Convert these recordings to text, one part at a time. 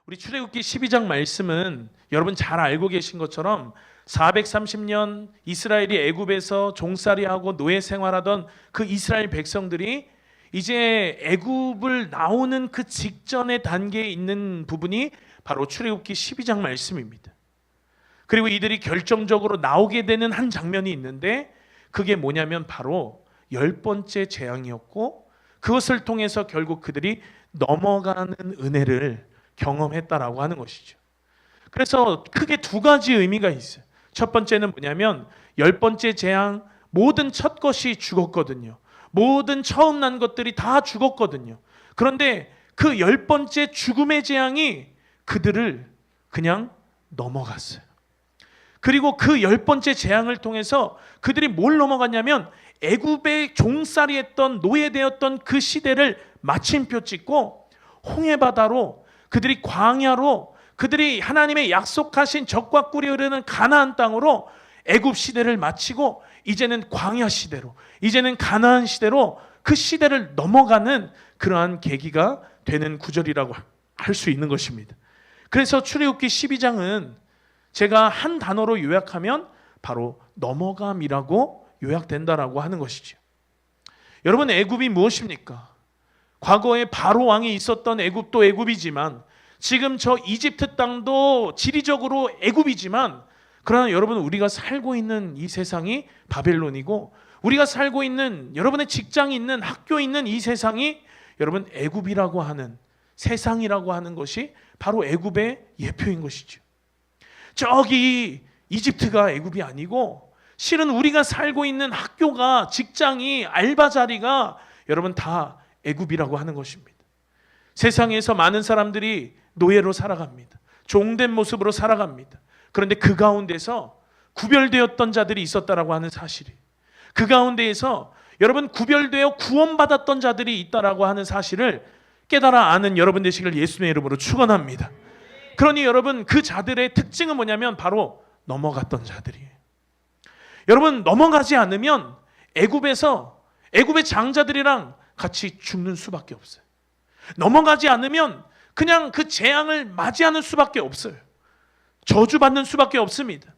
우리 출애굽기 12장 말씀은 여러분 잘 알고 계신 것처럼 430년 이스라엘이 애굽에서 종살이하고 노예 생활하던 그 이스라엘 백성들이 이제 애굽을 나오는 그 직전의 단계에 있는 부분이 바로 출애굽기 12장 말씀입니다. 그리고 이들이 결정적으로 나오게 되는 한 장면이 있는데 그게 뭐냐면 바로 10번째 재앙이었고 그것을 통해서 결국 그들이 넘어가는 은혜를 경험했다라고 하는 것이죠. 그래서 크게 두 가지 의미가 있어요. 첫 번째는 뭐냐면 10번째 재앙, 모든 첫 것이 죽었거든요. 모든 처음 난 것들이 다 죽었거든요. 그런데 그 10번째 죽음의 재앙이 그들을 그냥 넘어갔어요. 그리고 그 10번째 재앙을 통해서 그들이 뭘 넘어갔냐면 애굽의 종살이했던 노예되었던 그 시대를 마침표 찍고 홍해바다로 그들이 광야로 그들이 하나님의 약속하신 적과 꿀이 흐르는 가나안 땅으로 애굽 시대를 마치고 이제는 광야 시대로 이제는 가나안 시대로 그 시대를 넘어가는 그러한 계기가 되는 구절이라고 할 수 있는 것입니다. 그래서 출애굽기 12장은 제가 한 단어로 요약하면 바로 넘어감이라고 요약된다라고 하는 것이죠. 여러분, 애굽이 무엇입니까? 과거에 바로 왕이 있었던 애굽도 애굽이지만 지금 저 이집트 땅도 지리적으로 애굽이지만 그러나 여러분, 우리가 살고 있는 이 세상이 바벨론이고 우리가 살고 있는 여러분의 직장이 있는 학교 있는 이 세상이 여러분 애굽이라고 하는 세상이라고 하는 것이 바로 애굽의 예표인 것이죠. 저기 이집트가 애굽이 아니고 실은 우리가 살고 있는 학교가 직장이 알바 자리가 여러분 다 애굽이라고 하는 것입니다. 세상에서 많은 사람들이 노예로 살아갑니다. 종된 모습으로 살아갑니다. 그런데 그 가운데서 구별되었던 자들이 있었다라고 하는 사실이, 그 가운데에서 여러분 구별되어 구원받았던 자들이 있다라고 하는 사실을 깨달아 아는 여러분 되시길 예수님의 이름으로 축원합니다. 그러니 여러분, 그 자들의 특징은 뭐냐면 바로 넘어갔던 자들이에요. 여러분, 넘어가지 않으면 애굽의 장자들이랑 같이 죽는 수밖에 없어요. 넘어가지 않으면 그냥 그 재앙을 맞이하는 수밖에 없어요. 저주받는 수밖에 없습니다.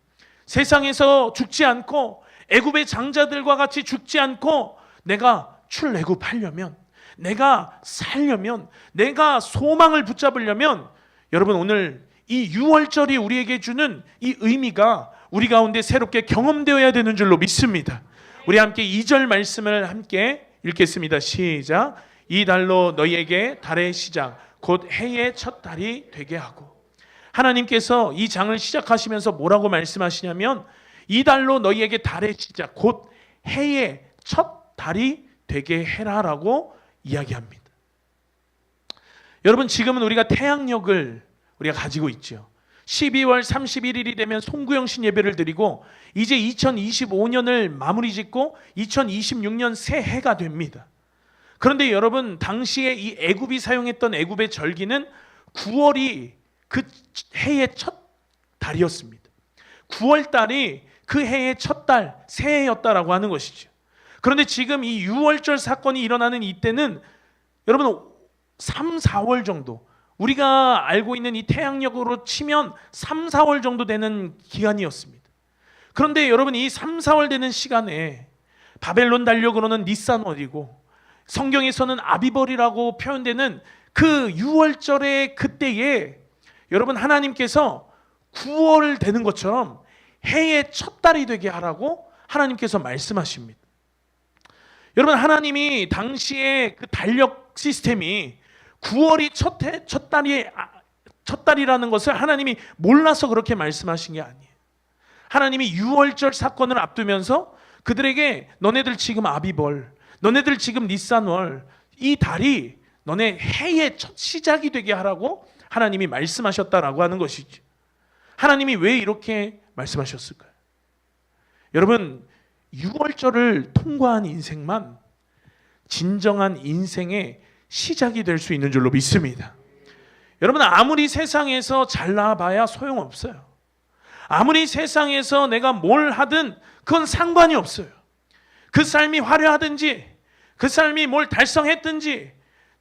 세상에서 죽지 않고 애굽의 장자들과 같이 죽지 않고 내가 출애굽하려면, 내가 살려면, 내가 소망을 붙잡으려면 여러분, 오늘 이 6월절이 우리에게 주는 이 의미가 우리 가운데 새롭게 경험되어야 되는 줄로 믿습니다. 우리 함께 2절 말씀을 함께 읽겠습니다. 시작. 이 달로 너희에게 달의 시작 곧 해의 첫 달이 되게 하고. 하나님께서 이 장을 시작하시면서 뭐라고 말씀하시냐면 이 달로 너희에게 달의 시작 곧 해의 첫 달이 되게 해라라고 이야기합니다. 여러분, 지금은 우리가 태양력을 우리가 가지고 있죠. 12월 31일이 되면 송구영신 예배를 드리고 이제 2025년을 마무리 짓고 2026년 새해가 됩니다. 그런데 여러분, 당시에 이 애굽이 사용했던 애굽의 절기는 9월이 그 해의 첫 달이었습니다. 9월 달이 그 해의 첫 달, 새해였다라고 하는 것이죠. 그런데 지금 이 6월절 사건이 일어나는 이때는 여러분 3, 4월 정도, 우리가 알고 있는 이 태양력으로 치면 3, 4월 정도 되는 기간이었습니다. 그런데 여러분, 이 3, 4월 되는 시간에 바벨론 달력으로는 니산월이고 성경에서는 아비벌이라고 표현되는 그 6월절의 그때에 여러분, 하나님께서 9월 되는 것처럼 해의 첫 달이 되게 하라고 하나님께서 말씀하십니다. 여러분, 하나님이 당시에 그 달력 시스템이 9월이 첫 달이라는 것을 하나님이 몰라서 그렇게 말씀하신 게 아니에요. 하나님이 6월절 사건을 앞두면서 그들에게 너네들 지금 아비벌, 너네들 지금 니산월, 이 달이 너네 해의 첫 시작이 되게 하라고 하나님이 말씀하셨다라고 하는 것이죠. 하나님이 왜 이렇게 말씀하셨을까요? 여러분, 6월절을 통과한 인생만 진정한 인생의 시작이 될 수 있는 줄로 믿습니다. 여러분, 아무리 세상에서 잘 나와봐야 소용없어요. 아무리 세상에서 내가 뭘 하든 그건 상관이 없어요. 그 삶이 화려하든지 그 삶이 뭘 달성했든지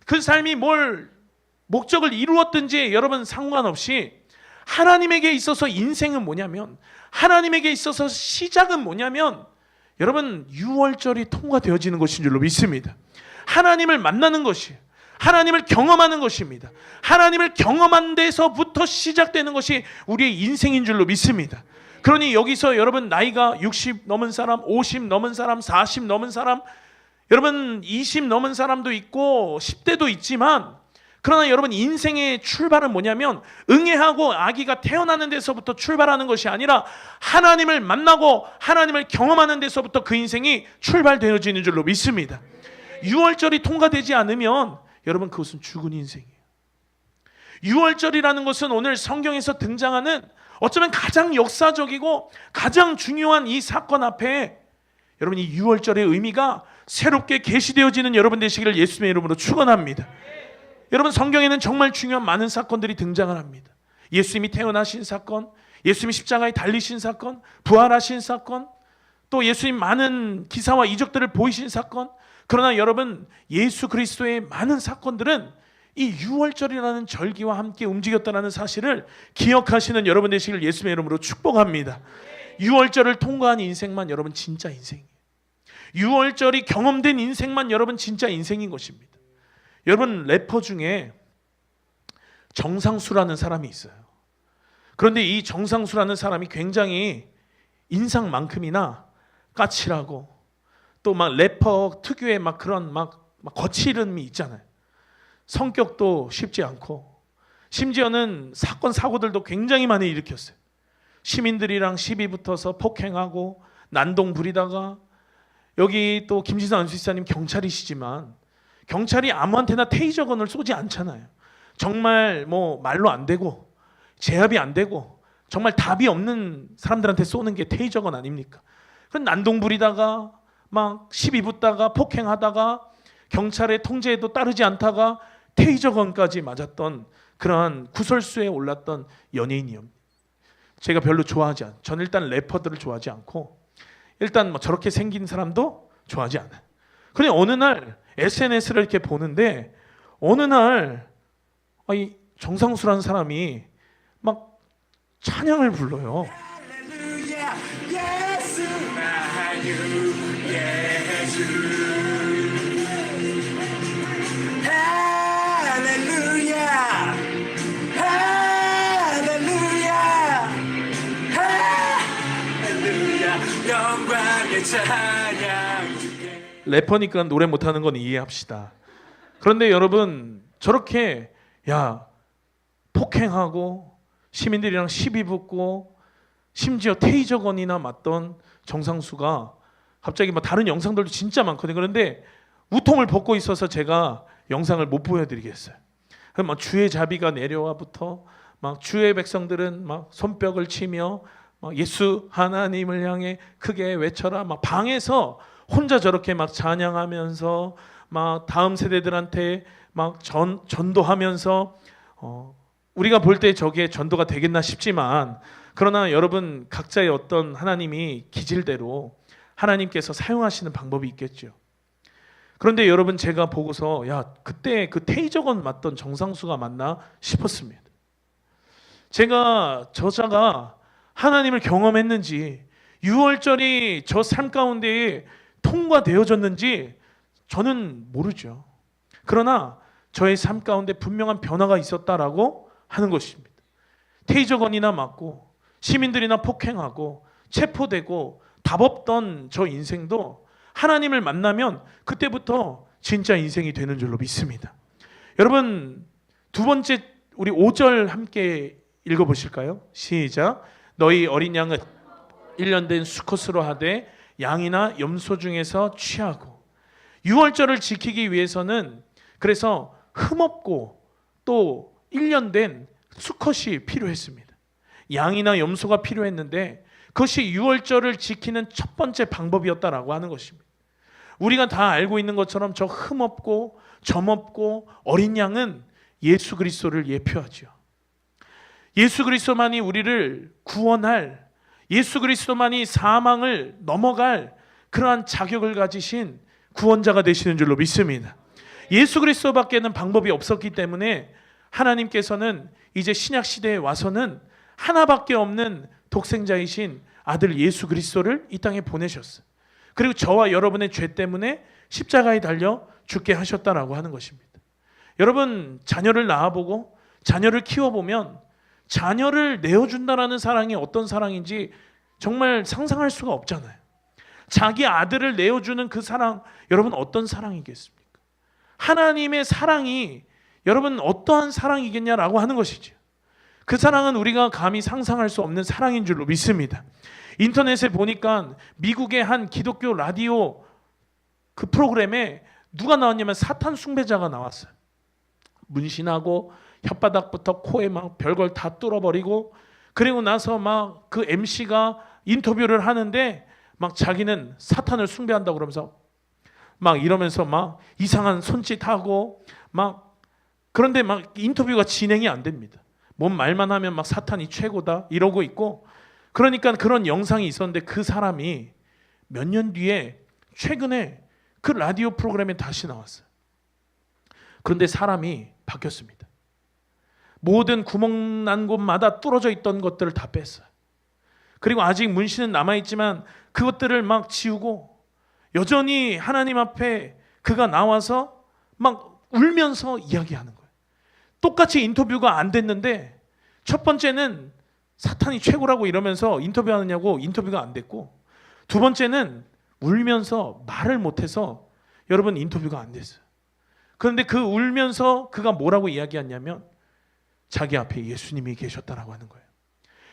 그 삶이 뭘 목적을 이루었든지 여러분 상관없이 하나님에게 있어서 인생은 뭐냐면, 하나님에게 있어서 시작은 뭐냐면 여러분 6월절이 통과되어지는 것인 줄로 믿습니다. 하나님을 만나는 것이, 하나님을 경험하는 것입니다. 하나님을 경험한 데서부터 시작되는 것이 우리의 인생인 줄로 믿습니다. 그러니 여기서 여러분 나이가 60 넘은 사람, 50 넘은 사람, 40 넘은 사람, 여러분 20 넘은 사람도 있고 10대도 있지만, 그러나 여러분 인생의 출발은 뭐냐면 응애하고 아기가 태어나는 데서부터 출발하는 것이 아니라 하나님을 만나고 하나님을 경험하는 데서부터 그 인생이 출발되어지는 줄로 믿습니다. 6월절이 통과되지 않으면 여러분 그것은 죽은 인생이에요. 6월절이라는 것은 오늘 성경에서 등장하는 어쩌면 가장 역사적이고 가장 중요한 이 사건 앞에 여러분 이 6월절의 의미가 새롭게 계시되어지는 여러분 되시기를 예수님의 이름으로 축원합니다. 여러분 성경에는 정말 중요한 많은 사건들이 등장을 합니다. 예수님이 태어나신 사건, 예수님이 십자가에 달리신 사건, 부활하신 사건, 또 예수님 많은 기사와 이적들을 보이신 사건. 그러나 여러분 예수 그리스도의 많은 사건들은 이 6월절이라는 절기와 함께 움직였다는 사실을 기억하시는 여러분 되시길 예수님의 이름으로 축복합니다. 6월절을 통과한 인생만 여러분 진짜 인생이에요. 6월절이 경험된 인생만 여러분 진짜 인생인 것입니다. 여러분 래퍼 중에 정상수라는 사람이 있어요. 그런데 이 정상수라는 사람이 굉장히 인상만큼이나 까칠하고 또 막 래퍼 특유의 막 그런 막 거칠음이 있잖아요. 성격도 쉽지 않고 심지어는 사건 사고들도 굉장히 많이 일으켰어요. 시민들이랑 시비 붙어서 폭행하고 난동 부리다가, 여기 또 김지선 안수지사님 경찰이시지만 경찰이 아무한테나 테이저건을 쏘지 않잖아요. 정말 뭐 말로 안 되고 제압이 안 되고 정말 답이 없는 사람들한테 쏘는 게 테이저건 아닙니까? 그럼 난동 부리다가 막 시비 붙다가 폭행하다가 경찰의 통제에도 따르지 않다가 테이저건까지 맞았던 그러한 구설수에 올랐던 연예인이요. 제가 별로 좋아하지 않아요. 저는 일단 래퍼들을 좋아하지 않고 일단 뭐 저렇게 생긴 사람도 좋아하지 않아요. 그런데 어느 날 SNS를 이렇게 보는데 어느 날 이 정상수라는 사람이 막 찬양을 불러요. 래퍼니까 노래 못하는 건 이해합시다. 그런데 여러분 저렇게 폭행하고 시민들이랑 시비 붙고 심지어 테이저건이나 맞던 정상수가 갑자기 막 다른 영상들도 진짜 많거든요. 그런데 우통을 벗고 있어서 제가 영상을 못 보여드리겠어요. 그럼 막 주의 자비가 내려와부터 막 주의 백성들은 막 손뼉을 치며 막 예수 하나님을 향해 크게 외쳐라, 막 방에서 혼자 저렇게 막 찬양하면서 막 다음 세대들한테 막 전도하면서 우리가 볼 때 저게 전도가 되겠나 싶지만, 그러나 여러분 각자의 어떤 하나님이 기질대로 하나님께서 사용하시는 방법이 있겠죠. 그런데 여러분 제가 보고서 그때 그 테이저건 맞던 정상수가 맞나 싶었습니다. 제가 저자가 하나님을 경험했는지 6월절이 저 삶 가운데에 통과되어졌는지 저는 모르죠. 그러나 저의 삶 가운데 분명한 변화가 있었다라고 하는 것입니다. 테이저건이나 맞고 시민들이나 폭행하고 체포되고 답 없던 저 인생도 하나님을 만나면 그때부터 진짜 인생이 되는 줄로 믿습니다. 여러분 두 번째 우리 5절 함께 읽어보실까요? 시작. 너희 어린 양은 1년 된 수컷으로 하되 양이나 염소 중에서 취하고. 6월절을 지키기 위해서는 그래서 흠없고 또 1년 된 수컷이 필요했습니다. 양이나 염소가 필요했는데 그것이 6월절을 지키는 첫 번째 방법이었다라고 하는 것입니다. 우리가 다 알고 있는 것처럼 저 흠없고 점없고 어린 양은 예수 그리스도를 예표하죠. 예수 그리스도만이 우리를 구원할, 예수 그리스도만이 사망을 넘어갈 그러한 자격을 가지신 구원자가 되시는 줄로 믿습니다. 예수 그리스도밖에는 방법이 없었기 때문에 하나님께서는 이제 신약 시대에 와서는 하나밖에 없는 독생자이신 아들 예수 그리스도를 이 땅에 보내셨어요. 그리고 저와 여러분의 죄 때문에 십자가에 달려 죽게 하셨다라고 하는 것입니다. 여러분, 자녀를 낳아보고 자녀를 키워보면 자녀를 내어준다라는 사랑이 어떤 사랑인지 정말 상상할 수가 없잖아요. 자기 아들을 내어주는 그 사랑, 여러분 어떤 사랑이겠습니까? 하나님의 사랑이 여러분 어떠한 사랑이겠냐라고 하는 것이죠. 그 사랑은 우리가 감히 상상할 수 없는 사랑인 줄로 믿습니다. 인터넷에 보니까 미국의 한 기독교 라디오 그 프로그램에 누가 나왔냐면 사탄 숭배자가 나왔어요. 문신하고 혓바닥부터 코에 막 별걸 다 뚫어버리고, 그리고 나서 막 그 MC가 인터뷰를 하는데 막 자기는 사탄을 숭배한다고 그러면서 막 이러면서 막 이상한 손짓하고 막, 그런데 막 인터뷰가 진행이 안 됩니다. 뭔 말만 하면 막 사탄이 최고다 이러고 있고, 그러니까 그런 영상이 있었는데 그 사람이 몇 년 뒤에 최근에 그 라디오 프로그램에 다시 나왔어요. 그런데 사람이 바뀌었습니다. 모든 구멍 난 곳마다 뚫어져 있던 것들을 다 뺐어요. 그리고 아직 문신은 남아있지만 그것들을 막 지우고 여전히 하나님 앞에 그가 나와서 막 울면서 이야기하는 거예요. 똑같이 인터뷰가 안 됐는데 첫 번째는 사탄이 최고라고 이러면서 인터뷰하느냐고 인터뷰가 안 됐고, 두 번째는 울면서 말을 못해서 여러분 인터뷰가 안 됐어요. 그런데 그 울면서 그가 뭐라고 이야기했냐면 자기 앞에 예수님이 계셨다라고 하는 거예요.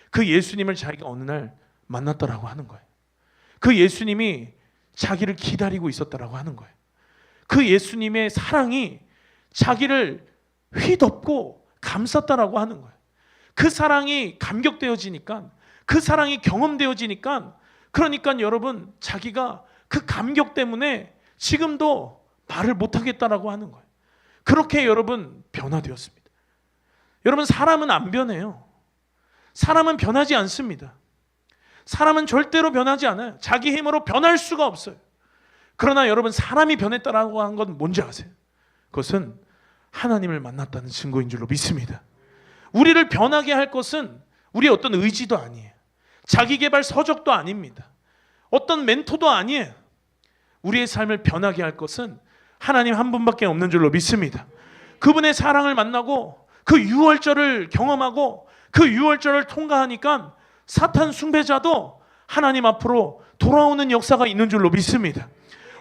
그 예수님을 자기가 어느 날 만났다라고 하는 거예요. 그 예수님이 자기를 기다리고 있었다라고 하는 거예요. 그 예수님의 사랑이 자기를 휘덮고 감쌌다라고 하는 거예요. 그 사랑이 감격되어지니까, 그 사랑이 경험되어지니까, 그러니까 여러분 자기가 그 감격 때문에 지금도 말을 못하겠다라고 하는 거예요. 그렇게 여러분 변화되었습니다. 여러분, 사람은 안 변해요. 사람은 변하지 않습니다. 사람은 절대로 변하지 않아요. 자기 힘으로 변할 수가 없어요. 그러나 여러분, 사람이 변했다라고 한 건 뭔지 아세요? 그것은 하나님을 만났다는 증거인 줄로 믿습니다. 우리를 변하게 할 것은 우리의 어떤 의지도 아니에요. 자기개발 서적도 아닙니다. 어떤 멘토도 아니에요. 우리의 삶을 변하게 할 것은 하나님 한 분밖에 없는 줄로 믿습니다. 그분의 사랑을 만나고 그 유월절을 경험하고 그 유월절을 통과하니까 사탄 숭배자도 하나님 앞으로 돌아오는 역사가 있는 줄로 믿습니다.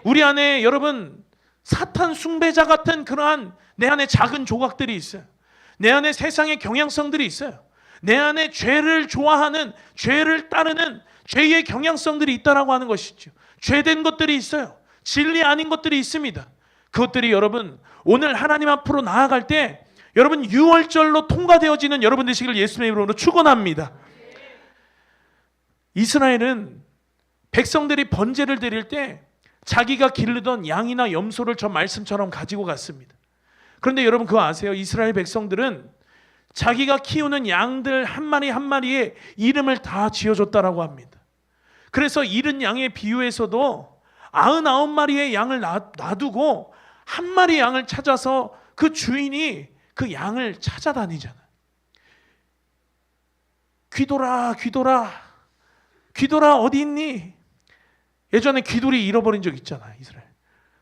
우리 안에 여러분 사탄 숭배자 같은 그러한 내 안에 작은 조각들이 있어요. 내 안에 세상의 경향성들이 있어요. 내 안에 죄를 좋아하는, 죄를 따르는 죄의 경향성들이 있다라고 하는 것이죠. 죄된 것들이 있어요. 진리 아닌 것들이 있습니다. 그것들이 여러분 오늘 하나님 앞으로 나아갈 때 여러분 유월절로 통과되어지는 여러분 되시길 예수님의 이름으로 축원합니다. 이스라엘은 백성들이 번제를 드릴 때 자기가 기르던 양이나 염소를 저 말씀처럼 가지고 갔습니다. 그런데 여러분 그거 아세요? 이스라엘 백성들은 자기가 키우는 양들 한 마리 한 마리에 이름을 다 지어줬다라고 합니다. 그래서 잃은 양의 비유에서도 99마리의 양을 놔두고 한 마리 양을 찾아서 그 주인이 그 양을 찾아다니잖아요. 귀돌아 귀돌아 귀돌아 어디 있니? 예전에 귀돌이 잃어버린 적 있잖아요, 이스라엘.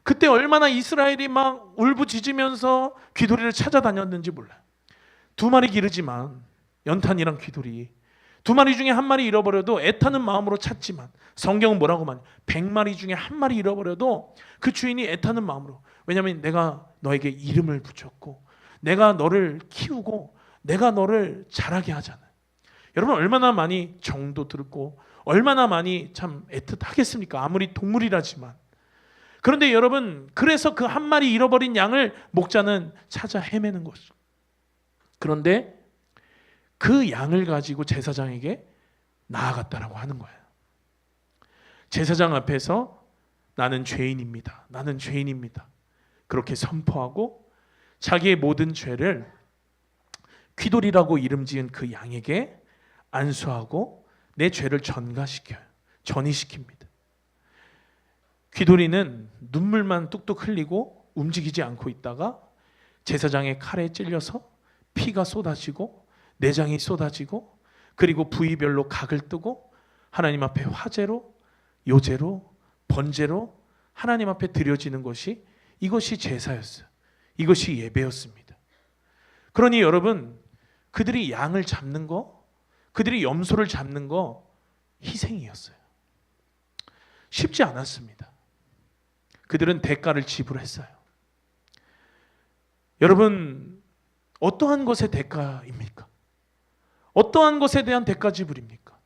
그때 얼마나 이스라엘이 막 울부짖으면서 귀돌이를 찾아다녔는지 몰라요. 2마리 기르지만 연탄이랑 귀돌이 2마리 중에 1마리 잃어버려도 애타는 마음으로 찾지만, 성경은 뭐라고 말해요? 100마리 중에 1마리 잃어버려도 그 주인이 애타는 마음으로, 왜냐하면 내가 너에게 이름을 붙였고 내가 너를 키우고 내가 너를 자라게 하잖아요. 여러분 얼마나 많이 정도 들고 얼마나 많이 참 애틋하겠습니까? 아무리 동물이라지만. 그런데 여러분 그래서 그 1마리 잃어버린 양을 목자는 찾아 헤매는 것이죠. 그런데 그 양을 가지고 제사장에게 나아갔다라고 하는 거예요. 제사장 앞에서 나는 죄인입니다. 나는 죄인입니다. 그렇게 선포하고 자기의 모든 죄를 귀돌이라고 이름 지은 그 양에게 안수하고 내 죄를 전가시켜요. 전이시킵니다. 귀돌이는 눈물만 뚝뚝 흘리고 움직이지 않고 있다가 제사장의 칼에 찔려서 피가 쏟아지고 내장이 쏟아지고 그리고 부위별로 각을 뜨고 하나님 앞에 화제로 요제로 번제로 하나님 앞에 드려지는 것이 이것이 제사였어요. 이것이 예배였습니다. 그러니 여러분, 그들이 양을 잡는 거, 그들이 염소를 잡는 거 희생이었어요. 쉽지 않았습니다. 그들은 대가를 지불했어요. 여러분, 어떠한 것의 대가입니까? 어떠한 것에 대한 대가 지불입니까?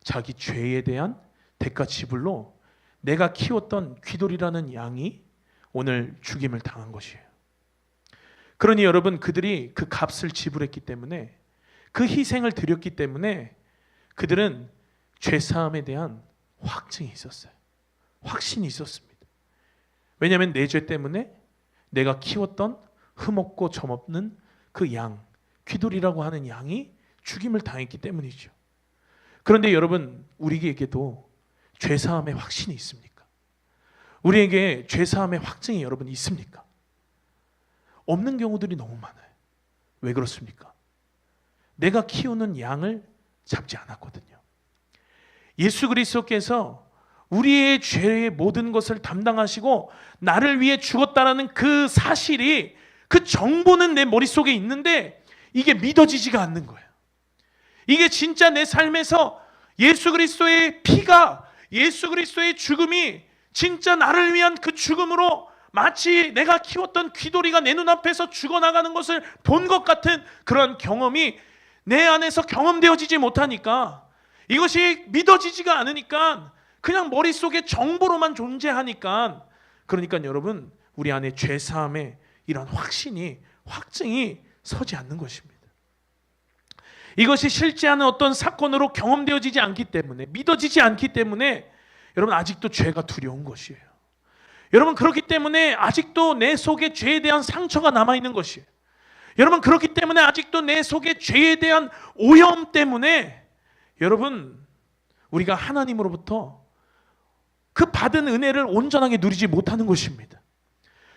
자기 죄에 대한 대가 지불로 내가 키웠던 귀돌이라는 양이 오늘 죽임을 당한 것이에요. 그러니 여러분, 그들이 그 값을 지불했기 때문에, 그 희생을 드렸기 때문에 그들은 죄사함에 대한 확증이 있었어요. 확신이 있었습니다. 왜냐하면 내 죄 때문에 내가 키웠던 흠없고 점없는 그 양, 귀돌이라고 하는 양이 죽임을 당했기 때문이죠. 그런데 여러분, 우리에게도 죄사함의 확신이 있습니까? 우리에게 죄사함의 확증이 여러분 있습니까? 없는 경우들이 너무 많아요. 왜 그렇습니까? 내가 키우는 양을 잡지 않았거든요. 예수 그리스도께서 우리의 죄의 모든 것을 담당하시고 나를 위해 죽었다라는 그 사실이, 그 정보는 내 머릿속에 있는데 이게 믿어지지가 않는 거예요. 이게 진짜 내 삶에서 예수 그리스도의 피가, 예수 그리스도의 죽음이 진짜 나를 위한 그 죽음으로 마치 내가 키웠던 귀돌이가 내 눈앞에서 죽어나가는 것을 본 것 같은 그런 경험이 내 안에서 경험되어지지 못하니까, 이것이 믿어지지가 않으니까 그냥 머릿속에 정보로만 존재하니까, 그러니까 여러분, 우리 안에 죄사함의 이런 확신이, 확증이 서지 않는 것입니다. 이것이 실제하는 어떤 사건으로 경험되어지지 않기 때문에, 믿어지지 않기 때문에 여러분 아직도 죄가 두려운 것이에요. 여러분, 그렇기 때문에 아직도 내 속에 죄에 대한 상처가 남아있는 것이에요. 여러분, 그렇기 때문에 아직도 내 속에 죄에 대한 오염 때문에 여러분, 우리가 하나님으로부터 그 받은 은혜를 온전하게 누리지 못하는 것입니다.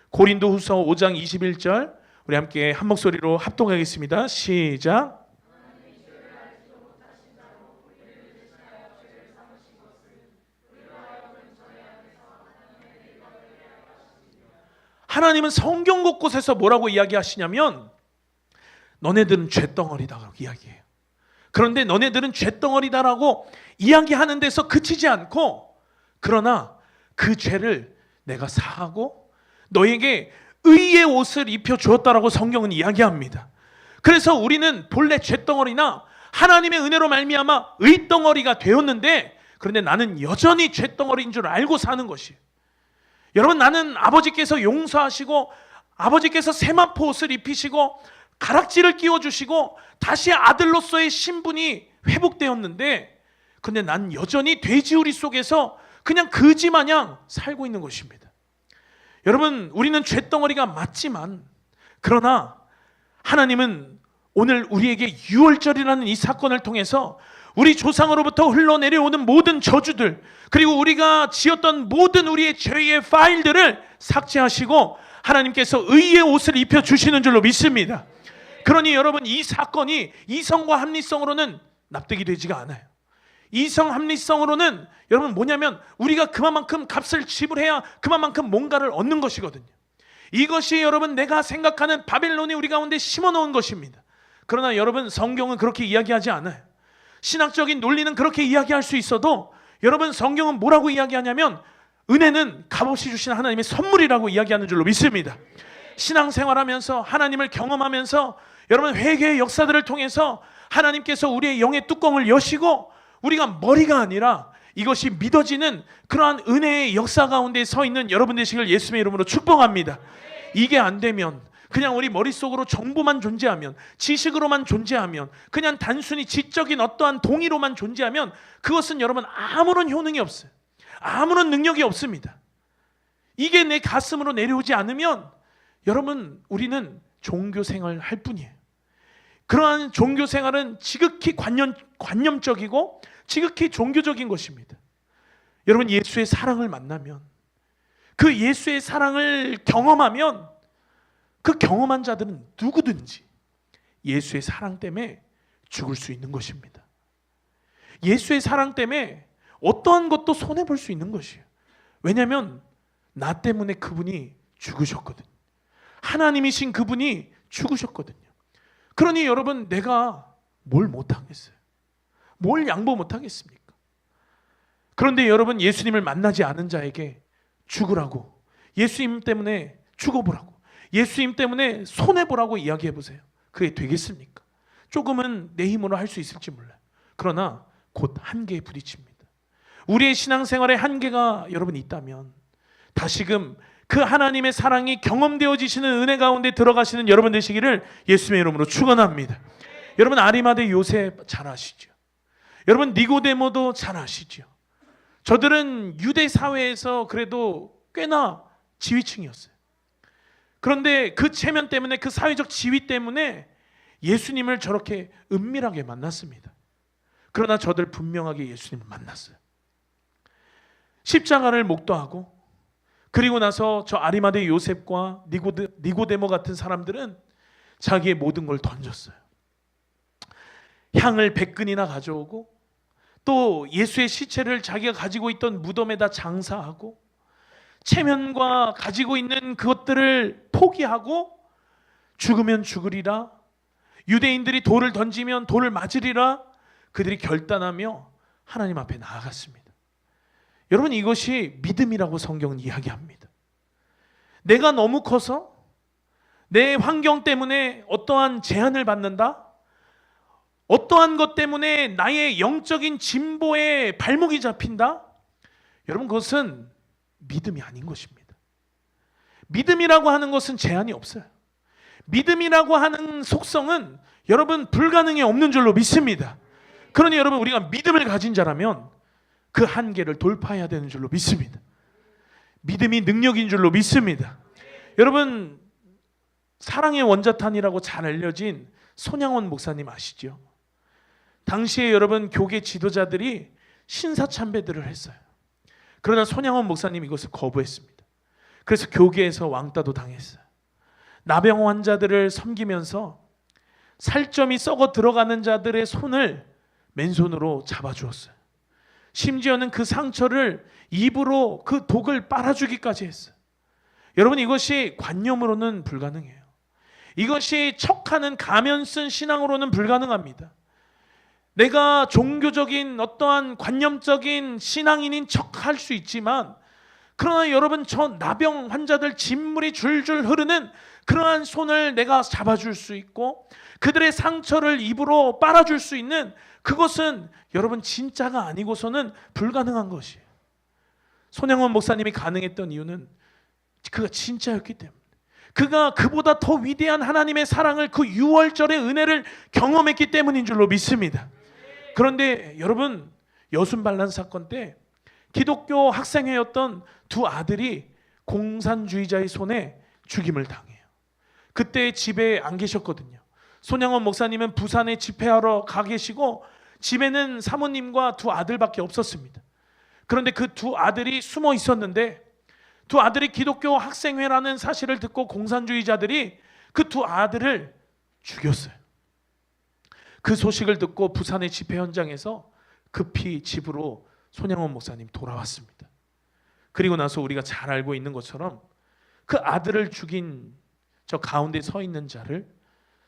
고린도후서 5장 21절 우리 함께 한 목소리로 합동하겠습니다. 시작. 하나님은 성경 곳곳에서 뭐라고 이야기하시냐면 너네들은 죄덩어리다라고 이야기해요. 그런데 너네들은 죄덩어리다라고 이야기하는 데서 그치지 않고, 그러나 그 죄를 내가 사하고 너에게 의의 옷을 입혀주었다라고 성경은 이야기합니다. 그래서 우리는 본래 죄덩어리나 하나님의 은혜로 말미암아 의덩어리가 되었는데, 그런데 나는 여전히 죄덩어리인 줄 알고 사는 것이에요. 여러분, 나는 아버지께서 용서하시고 아버지께서 세마포 옷을 입히시고 가락지를 끼워주시고 다시 아들로서의 신분이 회복되었는데, 그런데 난 여전히 돼지우리 속에서 그냥 거지 마냥 살고 있는 것입니다. 여러분, 우리는 죄덩어리가 맞지만, 그러나 하나님은 오늘 우리에게 유월절이라는 이 사건을 통해서 우리 조상으로부터 흘러내려오는 모든 저주들, 그리고 우리가 지었던 모든 우리의 죄의 파일들을 삭제하시고 하나님께서 의의 옷을 입혀주시는 줄로 믿습니다. 그러니 여러분, 이 사건이 이성과 합리성으로는 납득이 되지가 않아요. 이성 합리성으로는 여러분 뭐냐면 우리가 그만큼 값을 지불해야 그만큼 뭔가를 얻는 것이거든요. 이것이 여러분 내가 생각하는 바벨론이 우리 가운데 심어놓은 것입니다. 그러나 여러분, 성경은 그렇게 이야기하지 않아요. 신학적인 논리는 그렇게 이야기할 수 있어도 여러분, 성경은 뭐라고 이야기하냐면 은혜는 값없이 주신 하나님의 선물이라고 이야기하는 줄로 믿습니다. 신앙생활하면서 하나님을 경험하면서 여러분, 회개의 역사들을 통해서 하나님께서 우리의 영의 뚜껑을 여시고 우리가 머리가 아니라 이것이 믿어지는 그러한 은혜의 역사 가운데 서 있는 여러분 되시길 예수님의 이름으로 축복합니다. 이게 안 되면, 그냥 우리 머릿속으로 정보만 존재하면, 지식으로만 존재하면, 그냥 단순히 지적인 어떠한 동의로만 존재하면 그것은 여러분 아무런 효능이 없어요. 아무런 능력이 없습니다. 이게 내 가슴으로 내려오지 않으면 여러분, 우리는 종교생활 할 뿐이에요. 그러한 종교생활은 지극히 관념적이고 지극히 종교적인 것입니다. 여러분, 예수의 사랑을 만나면, 그 예수의 사랑을 경험하면 그 경험한 자들은 누구든지 예수의 사랑 때문에 죽을 수 있는 것입니다. 예수의 사랑 때문에 어떠한 것도 손해볼 수 있는 것이에요. 왜냐하면 나 때문에 그분이 죽으셨거든요. 하나님이신 그분이 죽으셨거든요. 그러니 여러분, 내가 뭘 못하겠어요? 뭘 양보 못하겠습니까? 그런데 여러분, 예수님을 만나지 않은 자에게 죽으라고, 예수님 때문에 죽어보라고, 예수님 때문에 손해보라고 이야기해보세요. 그게 되겠습니까? 조금은 내 힘으로 할 수 있을지 몰라요. 그러나 곧 한계에 부딪힙니다. 우리의 신앙생활에 한계가 여러분 있다면 다시금 그 하나님의 사랑이 경험되어지시는 은혜 가운데 들어가시는 여러분 되시기를 예수님의 이름으로 축원합니다. 여러분, 아리마대 요셉 잘 아시죠? 여러분, 니고데모도 잘 아시죠? 저들은 유대 사회에서 그래도 꽤나 지위층이었어요. 그런데 그 체면 때문에, 그 사회적 지위 때문에 예수님을 저렇게 은밀하게 만났습니다. 그러나 저들 분명하게 예수님을 만났어요. 십자가를 목도하고, 그리고 나서 저 아리마대 요셉과 니고데모 같은 사람들은 자기의 모든 걸 던졌어요. 향을 100근이나 가져오고, 또 예수의 시체를 자기가 가지고 있던 무덤에다 장사하고, 체면과 가지고 있는 그것들을 포기하고, 죽으면 죽으리라, 유대인들이 돌을 던지면 돌을 맞으리라, 그들이 결단하며 하나님 앞에 나아갔습니다. 여러분, 이것이 믿음이라고 성경은 이야기합니다. 내가 너무 커서 내 환경 때문에 어떠한 제한을 받는다, 어떠한 것 때문에 나의 영적인 진보에 발목이 잡힌다, 여러분, 그것은 믿음이 아닌 것입니다. 믿음이라고 하는 것은 제한이 없어요. 믿음이라고 하는 속성은 여러분 불가능이 없는 줄로 믿습니다. 그러니 여러분, 우리가 믿음을 가진 자라면 그 한계를 돌파해야 되는 줄로 믿습니다. 믿음이 능력인 줄로 믿습니다. 여러분, 사랑의 원자탄이라고 잘 알려진 손양원 목사님 아시죠? 당시에 여러분 교계 지도자들이 신사참배들을 했어요. 그러나 손양원 목사님이 이것을 거부했습니다. 그래서 교계에서 왕따도 당했어요. 나병 환자들을 섬기면서 살점이 썩어 들어가는 자들의 손을 맨손으로 잡아주었어요. 심지어는 그 상처를 입으로 그 독을 빨아주기까지 했어요. 여러분, 이것이 관념으로는 불가능해요. 이것이 척하는 가면 쓴 신앙으로는 불가능합니다. 내가 종교적인 어떠한 관념적인 신앙인인 척할 수 있지만, 그러나 여러분, 저 나병 환자들 진물이 줄줄 흐르는 그러한 손을 내가 잡아줄 수 있고, 그들의 상처를 입으로 빨아줄 수 있는 그것은 여러분 진짜가 아니고서는 불가능한 것이에요. 손양원 목사님이 가능했던 이유는 그가 진짜였기 때문에, 그가 그보다 더 위대한 하나님의 사랑을, 그 유월절의 은혜를 경험했기 때문인 줄로 믿습니다. 그런데 여러분, 여순반란 사건 때 기독교 학생회였던 두 아들이 공산주의자의 손에 죽임을 당해요. 그때 집에 안 계셨거든요. 손양원 목사님은 부산에 집회하러 가 계시고, 집에는 사모님과 두 아들밖에 없었습니다. 그런데 그 두 아들이 숨어 있었는데, 두 아들이 기독교 학생회라는 사실을 듣고 공산주의자들이 그 두 아들을 죽였어요. 그 소식을 듣고 부산의 집회 현장에서 급히 집으로 손양원 목사님 돌아왔습니다. 그리고 나서 우리가 잘 알고 있는 것처럼 그 아들을 죽인 저 가운데 서 있는 자를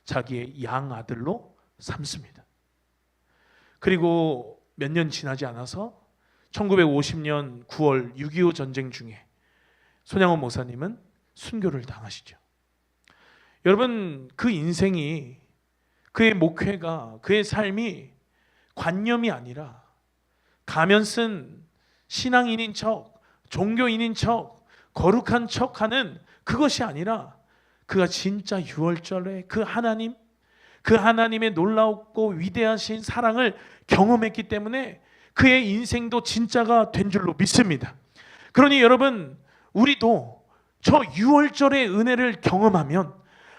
자기의 양아들로 삼습니다. 그리고 몇 년 지나지 않아서 1950년 9월 6.25 전쟁 중에 손양원 목사님은 순교를 당하시죠. 여러분, 그 인생이, 그의 목회가, 그의 삶이 관념이 아니라 가면 쓴 신앙인인 척, 종교인인 척, 거룩한 척하는 그것이 아니라, 그가 진짜 유월절에 그 하나님, 그 하나님의 놀랍고 위대하신 사랑을 경험했기 때문에 그의 인생도 진짜가 된 줄로 믿습니다. 그러니 여러분, 우리도 저 유월절의 은혜를 경험하면,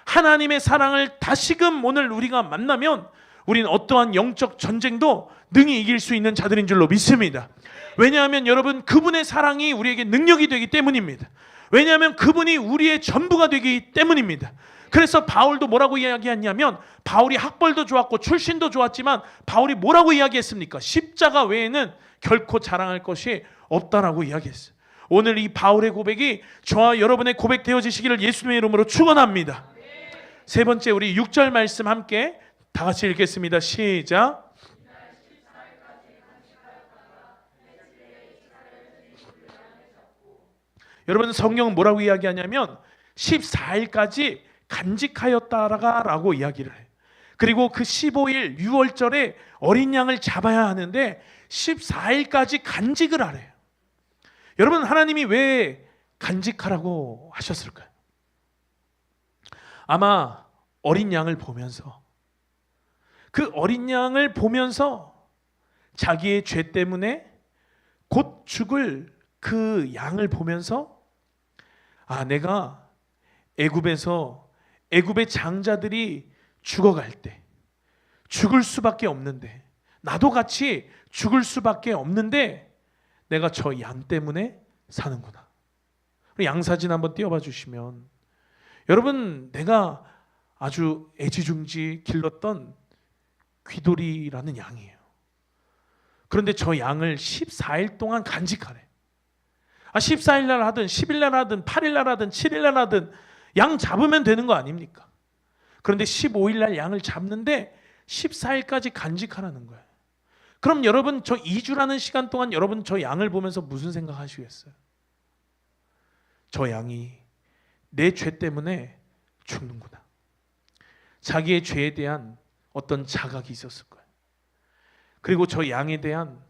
하나님의 사랑을 다시금 오늘 우리가 만나면, 우리는 어떠한 영적 전쟁도 능히 이길 수 있는 자들인 줄로 믿습니다. 왜냐하면 여러분, 그분의 사랑이 우리에게 능력이 되기 때문입니다. 왜냐하면 그분이 우리의 전부가 되기 때문입니다. 그래서 바울도 뭐라고 이야기했냐면, 바울이 학벌도 좋았고 출신도 좋았지만 바울이 뭐라고 이야기했습니까? 십자가 외에는 결코 자랑할 것이 없다라고 이야기했어요. 오늘 이 바울의 고백이 저와 여러분의 고백 되어지시기를 예수님의 이름으로 축원합니다. 세 번째, 우리 6절 말씀 함께 다 같이 읽겠습니다. 시작. 여러분, 성경은 뭐라고 이야기하냐면 14일까지 간직하였다라고 이야기를 해요. 그리고 그 15일 6월절에 어린 양을 잡아야 하는데 14일까지 간직을 하래요. 여러분, 하나님이 왜 간직하라고 하셨을까요? 아마 어린 양을 보면서, 그 어린 양을 보면서 자기의 죄 때문에 곧 죽을 그 양을 보면서, 아, 내가 애굽의 장자들이 죽어갈 때 죽을 수밖에 없는데, 나도 같이 죽을 수밖에 없는데 내가 저 양 때문에 사는구나. 양 사진 한번 띄워봐 주시면, 여러분, 내가 아주 애지중지 길렀던 귀돌이라는 양이에요. 그런데 저 양을 14일 동안 간직하래. 14일 날 하든 10일 날 하든 8일 날 하든 7일 날 하든 양 잡으면 되는 거 아닙니까? 그런데 15일 날 양을 잡는데 14일까지 간직하라는 거예요. 그럼 여러분, 저 2주라는 시간 동안 여러분 저 양을 보면서 무슨 생각하시겠어요? 저 양이 내 죄 때문에 죽는구나. 자기의 죄에 대한 어떤 자각이 있었을 거예요. 그리고 저 양에 대한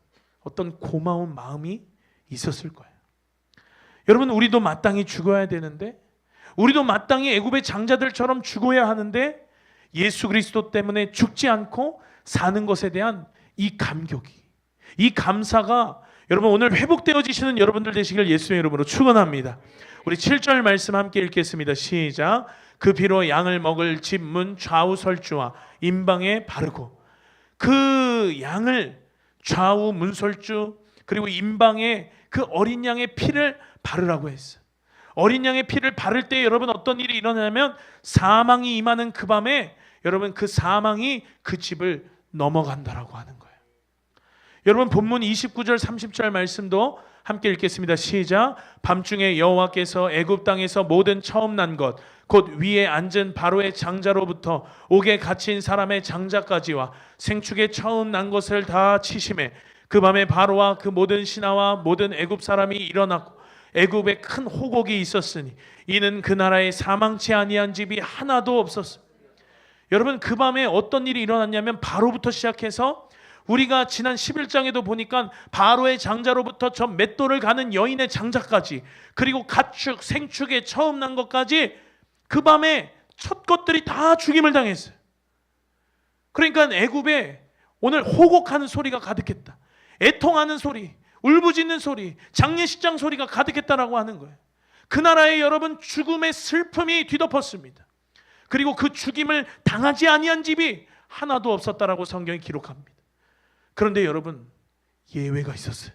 어떤 고마운 마음이 있었을 거예요. 여러분, 우리도 마땅히 죽어야 되는데, 우리도 마땅히 애굽의 장자들처럼 죽어야 하는데, 예수 그리스도 때문에 죽지 않고 사는 것에 대한 이 감격이, 이 감사가 여러분 오늘 회복되어지시는 여러분들 되시길 예수의 이름으로 축원합니다. 우리 7절 말씀 함께 읽겠습니다. 시작. 그 피로 양을 먹을 집 문 좌우 설주와 임방에 바르고, 그 양을 좌우 문설주 그리고 임방에 그 어린 양의 피를 바르라고 했어요. 어린 양의 피를 바를 때 여러분 어떤 일이 일어나냐면, 사망이 임하는 그 밤에 여러분 그 사망이 그 집을 넘어간다라고 하는 거예요. 여러분, 본문 29절 30절 말씀도 함께 읽겠습니다. 시작. 밤중에 여호와께서 애굽 땅에서 모든 처음 난 것 곧 위에 앉은 바로의 장자로부터 옥에 갇힌 사람의 장자까지와 생축에 처음 난 것을 다 치심해 그 밤에 바로와 그 모든 신하와 모든 애굽 사람이 일어났고 애굽에 큰 호곡이 있었으니 이는 그 나라에 사망치 아니한 집이 하나도 없었습니다. 여러분, 그 밤에 어떤 일이 일어났냐면, 바로부터 시작해서 우리가 지난 11장에도 보니까 바로의 장자로부터 저 맷돌을 가는 여인의 장자까지, 그리고 가축, 생축에 처음 난 것까지 그 밤에 첫 것들이 다 죽임을 당했어요. 그러니까 애굽에 오늘 호곡하는 소리가 가득했다. 애통하는 소리, 울부짖는 소리, 장례식장 소리가 가득했다라고 하는 거예요. 그 나라에 여러분 죽음의 슬픔이 뒤덮었습니다. 그리고 그 죽임을 당하지 아니한 집이 하나도 없었다라고 성경이 기록합니다. 그런데 여러분, 예외가 있었어요.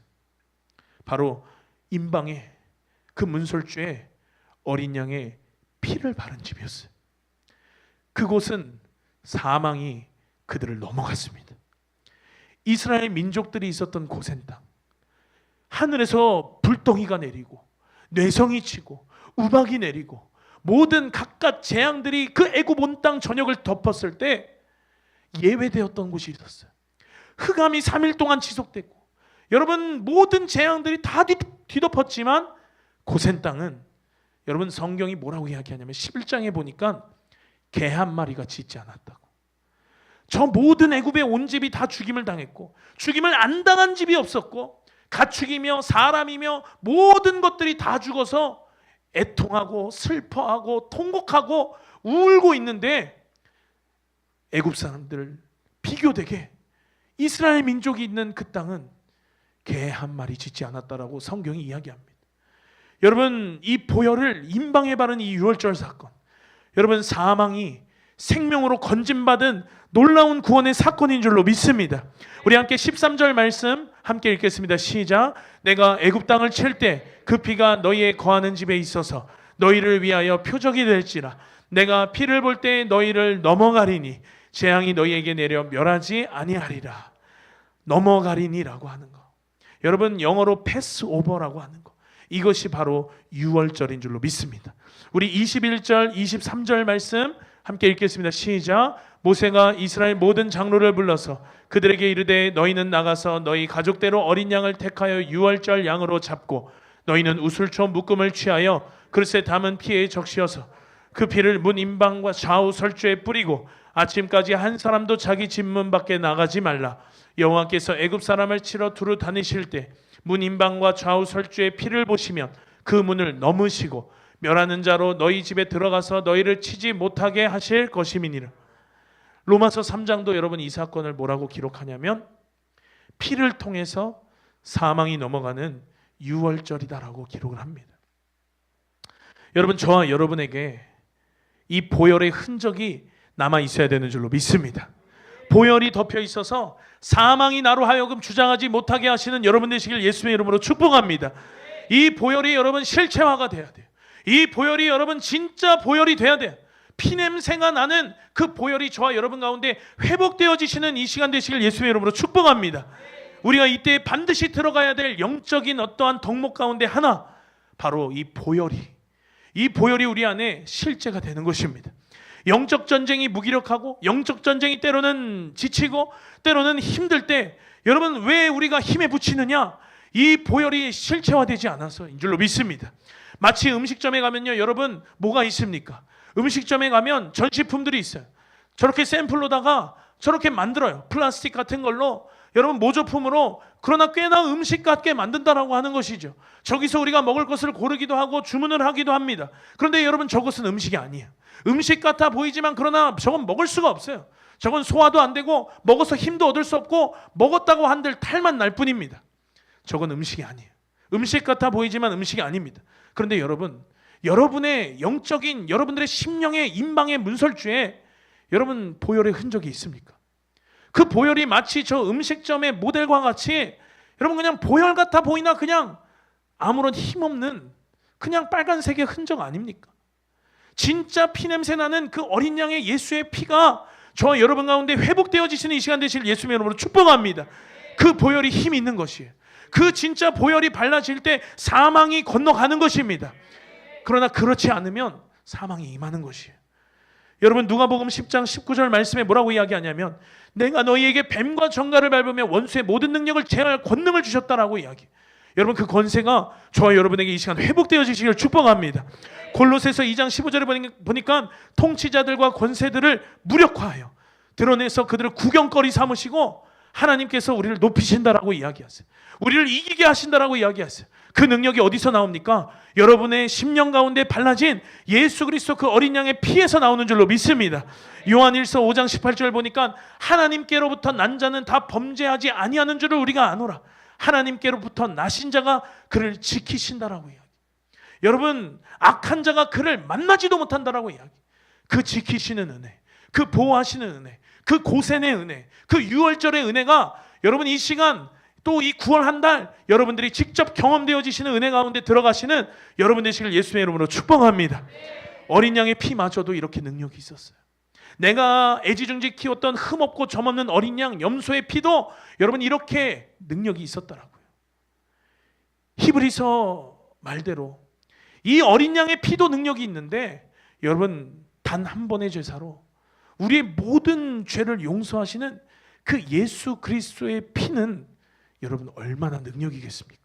바로 임방에 그 문설주에 어린 양의 피를 바른 집이었어요. 그곳은 사망이 그들을 넘어갔습니다. 이스라엘 민족들이 있었던 고센 땅, 하늘에서 불덩이가 내리고 뇌성이 치고 우박이 내리고 모든 각각 재앙들이 그 애굽 온 땅 전역을 덮었을 때 예외되었던 곳이 있었어요. 흑암이 3일 동안 지속됐고, 여러분 모든 재앙들이 다 뒤덮었지만 고센 땅은 여러분 성경이 뭐라고 이야기하냐면 11장에 보니까 개 한 마리가 짖지 않았다고. 저 모든 애굽의 온 집이 다 죽임을 당했고, 죽임을 안 당한 집이 없었고, 가축이며 사람이며 모든 것들이 다 죽어서 애통하고 슬퍼하고 통곡하고 울고 있는데, 애굽 사람들 비교되게 이스라엘 민족이 있는 그 땅은 개 한 마리 짖지 않았다라고 성경이 이야기합니다. 여러분, 이 보혈을 임방에 바른 이 유월절 사건, 여러분 사망이 생명으로 건진받은 놀라운 구원의 사건인 줄로 믿습니다. 우리 함께 13절 말씀 함께 읽겠습니다. 시작. 내가 애굽 땅을 칠 때 그 피가 너희의 거하는 집에 있어서 너희를 위하여 표적이 될지라. 내가 피를 볼 때 너희를 넘어가리니 재앙이 너희에게 내려 멸하지 아니하리라. 넘어가리니라고 하는 거. 여러분 영어로 패스오버라고 하는 거. 이것이 바로 유월절인 줄로 믿습니다. 우리 21절 23절 말씀 함께 읽겠습니다. 시작. 모세가 이스라엘 모든 장로를 불러서 그들에게 이르되 너희는 나가서 너희 가족대로 어린 양을 택하여 유월절 양으로 잡고 너희는 우슬초 묶음을 취하여 그릇에 담은 피에 적시어서 그 피를 문 임방과 좌우 설주에 뿌리고 아침까지 한 사람도 자기 집 문 밖에 나가지 말라. 여호와께서 애굽 사람을 치러 두루 다니실 때 문 임방과 좌우 설주의 피를 보시면 그 문을 넘으시고 멸하는 자로 너희 집에 들어가서 너희를 치지 못하게 하실 것임이니라. 로마서 3장도 여러분 이 사건을 뭐라고 기록하냐면 피를 통해서 사망이 넘어가는 유월절이다라고 기록을 합니다. 여러분 저와 여러분에게 이 보혈의 흔적이 남아 있어야 되는 줄로 믿습니다. 보혈이 덮여 있어서 사망이 나로 하여금 주장하지 못하게 하시는 여러분 되시길 예수의 이름으로 축복합니다. 이 보혈이 여러분 실체화가 돼야 돼요. 이 보혈이 여러분 진짜 보혈이 돼야 돼요. 피냄새가 나는 그 보혈이 저와 여러분 가운데 회복되어지시는 이 시간 되시길 예수의 이름으로 축복합니다. 우리가 이때 반드시 들어가야 될 영적인 어떠한 덕목 가운데 하나, 바로 이 보혈이 우리 안에 실제가 되는 것입니다. 영적 전쟁이 무기력하고 영적 전쟁이 때로는 지치고 때로는 힘들 때 여러분 왜 우리가 힘에 부치느냐? 이 보혈이 실체화되지 않아서인 줄로 믿습니다. 마치 음식점에 가면요 여러분 뭐가 있습니까? 음식점에 가면 전시품들이 있어요. 저렇게 샘플로다가 저렇게 만들어요. 플라스틱 같은 걸로 여러분 모조품으로. 그러나 꽤나 음식 같게 만든다라고 하는 것이죠. 저기서 우리가 먹을 것을 고르기도 하고 주문을 하기도 합니다. 그런데 여러분 저것은 음식이 아니에요. 음식 같아 보이지만 그러나 저건 먹을 수가 없어요. 저건 소화도 안 되고 먹어서 힘도 얻을 수 없고 먹었다고 한들 탈만 날 뿐입니다. 저건 음식이 아니에요. 음식 같아 보이지만 음식이 아닙니다. 그런데 여러분의 영적인 여러분들의 심령의 인방의 문설주에 여러분 보혈의 흔적이 있습니까? 그 보혈이 마치 저 음식점의 모델과 같이 여러분 그냥 보혈 같아 보이나 그냥 아무런 힘없는 그냥 빨간색의 흔적 아닙니까? 진짜 피냄새 나는 그 어린 양의 예수의 피가 저와 여러분 가운데 회복되어지시는 이 시간 되실 예수님의 이름으로 축복합니다. 그 보혈이 힘이 있는 것이에요. 그 진짜 보혈이 발라질 때 사망이 건너가는 것입니다. 그러나 그렇지 않으면 사망이 임하는 것이에요. 여러분 누가복음 10장 19절 말씀에 뭐라고 이야기하냐면 내가 너희에게 뱀과 정갈을 밟으며 원수의 모든 능력을 제어할 권능을 주셨다라고 이야기해요. 여러분 그 권세가 저와 여러분에게 이 시간 회복되어지시기를 축복합니다. 골로새서 2장 15절에 보니까 통치자들과 권세들을 무력화하여 드러내서 그들을 구경거리 삼으시고 하나님께서 우리를 높이신다라고 이야기하세요. 우리를 이기게 하신다라고 이야기하세요. 그 능력이 어디서 나옵니까? 여러분의 심령 가운데 발라진 예수 그리스도 그 어린 양의 피에서 나오는 줄로 믿습니다. 요한일서 5장 18절 보니까 하나님께로부터 난 자는 다 범죄하지 아니하는 줄을 우리가 아노라. 하나님께로부터 나신 자가 그를 지키신다라고 이야기. 여러분 악한 자가 그를 만나지도 못한다라고 이야기. 그 지키시는 은혜, 그 보호하시는 은혜, 그 고센의 은혜, 그 유월절의 은혜가 여러분 이 시간 또 이 9월 한 달 여러분들이 직접 경험되어지시는 은혜 가운데 들어가시는 여러분 되시길 예수의 이름으로 축복합니다. 어린 양의 피마저도 이렇게 능력이 있었어요. 내가 애지중지 키웠던 흠없고 점없는 어린 양 염소의 피도 여러분 이렇게 능력이 있었더라고요. 히브리서 말대로 이 어린 양의 피도 능력이 있는데 여러분 단 한 번의 제사로 우리의 모든 죄를 용서하시는 그 예수 그리스도의 피는 여러분 얼마나 능력이겠습니까?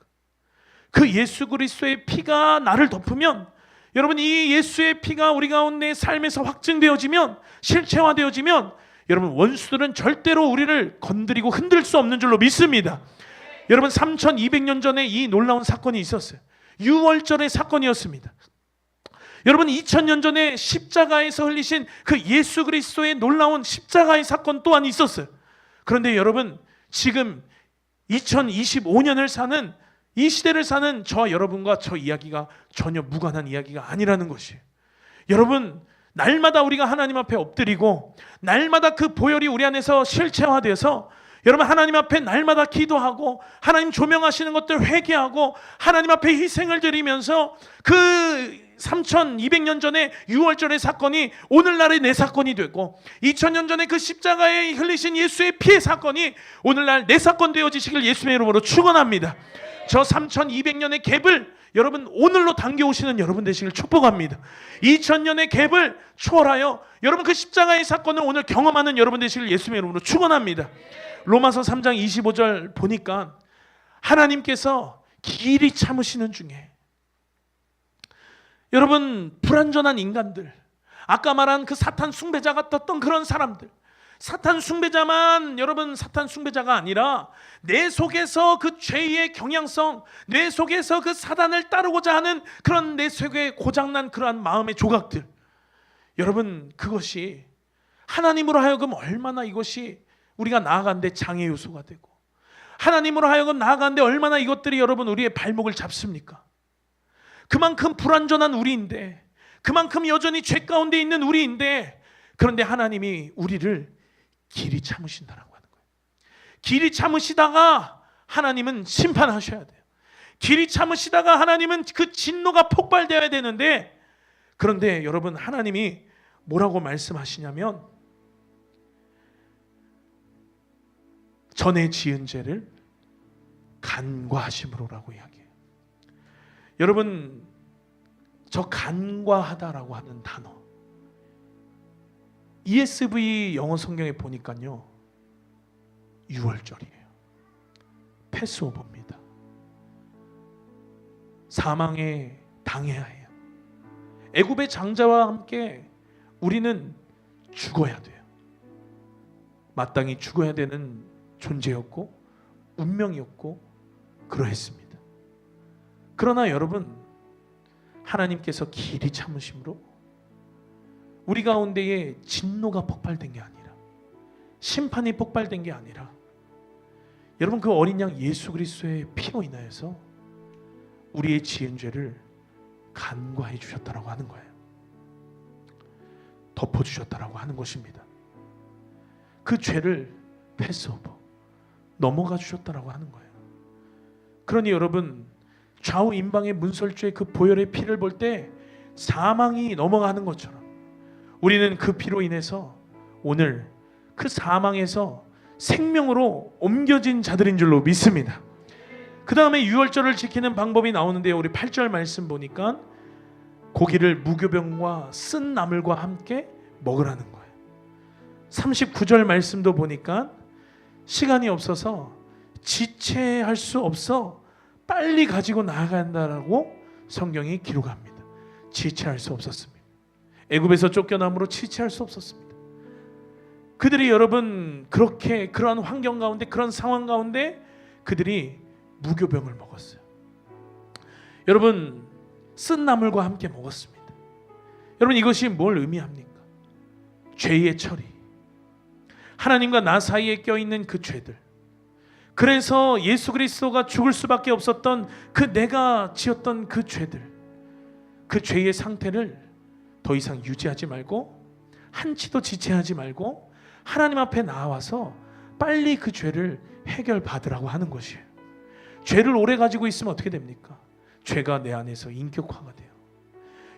그 예수 그리스도의 피가 나를 덮으면 여러분 이 예수의 피가 우리 가운데 삶에서 확증되어지면 실체화되어지면 여러분 원수들은 절대로 우리를 건드리고 흔들 수 없는 줄로 믿습니다. 여러분 3200년 전에 이 놀라운 사건이 있었어요. 유월절의 사건이었습니다. 여러분 2000년 전에 십자가에서 흘리신 그 예수 그리스도의 놀라운 십자가의 사건 또한 있었어요. 그런데 여러분 지금 2025년을 사는 이 시대를 사는 저와 여러분과 저 이야기가 전혀 무관한 이야기가 아니라는 것이에요. 여러분 날마다 우리가 하나님 앞에 엎드리고 날마다 그 보혈이 우리 안에서 실체화돼서 여러분 하나님 앞에 날마다 기도하고 하나님 조명하시는 것들 회개하고 하나님 앞에 희생을 드리면서 그 3200년 전에 6월절의 사건이 오늘날의 내 사건이 되고, 2000년 전에 그 십자가에 흘리신 예수의 피의 사건이 오늘날 내 사건 되어지시길 예수의 이름으로 축원합니다. 저 3200년의 갭을 여러분 오늘로 당겨오시는 여러분 되시길 축복합니다. 2000년의 갭을 초월하여 여러분 그 십자가의 사건을 오늘 경험하는 여러분 되시길 예수의 이름으로 축원합니다. 로마서 3장 25절 보니까 하나님께서 길이 참으시는 중에 여러분 불완전한 인간들, 아까 말한 그 사탄 숭배자 같았던 그런 사람들, 사탄 숭배자만 여러분 사탄 숭배자가 아니라 내 속에서 그 죄의 경향성, 내 속에서 그 사단을 따르고자 하는 그런 내 속에 고장난 그러한 마음의 조각들, 여러분 그것이 하나님으로 하여금 얼마나 이것이 우리가 나아가는데 장애 요소가 되고, 하나님으로 하여금 나아가는데 얼마나 이것들이 여러분 우리의 발목을 잡습니까? 그만큼 불완전한 우리인데, 그만큼 여전히 죄 가운데 있는 우리인데, 그런데 하나님이 우리를 길이 참으신다라고 하는 거예요. 길이 참으시다가 하나님은 심판하셔야 돼요. 길이 참으시다가 하나님은 그 진노가 폭발되어야 되는데, 그런데 여러분 하나님이 뭐라고 말씀하시냐면 전에 지은 죄를 간과하심으로라고 이야기해요. 여러분 저 간과하다라고 하는 단어 ESV 영어 성경에 보니까요 6월절이에요. 패스오버입니다. 사망에 당해야 해요. 애굽의 장자와 함께 우리는 죽어야 돼요. 마땅히 죽어야 되는 존재였고 운명이었고 그러했습니다. 그러나 여러분 하나님께서 길이 참으심으로 우리 가운데에 진노가 폭발된 게 아니라, 심판이 폭발된 게 아니라, 여러분 그 어린 양 예수 그리스도의 피로 인하여서 우리의 지은 죄를 간과해 주셨다라고 하는 거예요. 덮어 주셨다라고 하는 것입니다. 그 죄를 패스오버, 넘어가 주셨다라고 하는 거예요. 그러니 여러분 좌우 임방의 문설주의 그 보혈의 피를 볼 때 사망이 넘어가는 것처럼 우리는 그 피로 인해서 오늘 그 사망에서 생명으로 옮겨진 자들인 줄로 믿습니다. 그 다음에 유월절을 지키는 방법이 나오는데요, 우리 8절 말씀 보니까 고기를 무교병과 쓴 나물과 함께 먹으라는 거예요. 39절 말씀도 보니까 시간이 없어서 지체할 수 없어 빨리 가지고 나아간다라고 성경이 기록합니다. 지체할 수 없었습니다. 애굽에서 쫓겨남으로 지체할 수 없었습니다. 그들이 여러분 그렇게 그러한 환경 가운데, 그런 상황 가운데 그들이 무교병을 먹었어요. 여러분 쓴 나물과 함께 먹었습니다. 여러분 이것이 뭘 의미합니까? 죄의 처리, 하나님과 나 사이에 껴있는 그 죄들, 그래서 예수 그리스도가 죽을 수밖에 없었던 그 내가 지었던 그 죄들, 그 죄의 상태를 더 이상 유지하지 말고 한치도 지체하지 말고 하나님 앞에 나와서 빨리 그 죄를 해결받으라고 하는 것이에요. 죄를 오래 가지고 있으면 어떻게 됩니까? 죄가 내 안에서 인격화가 돼요.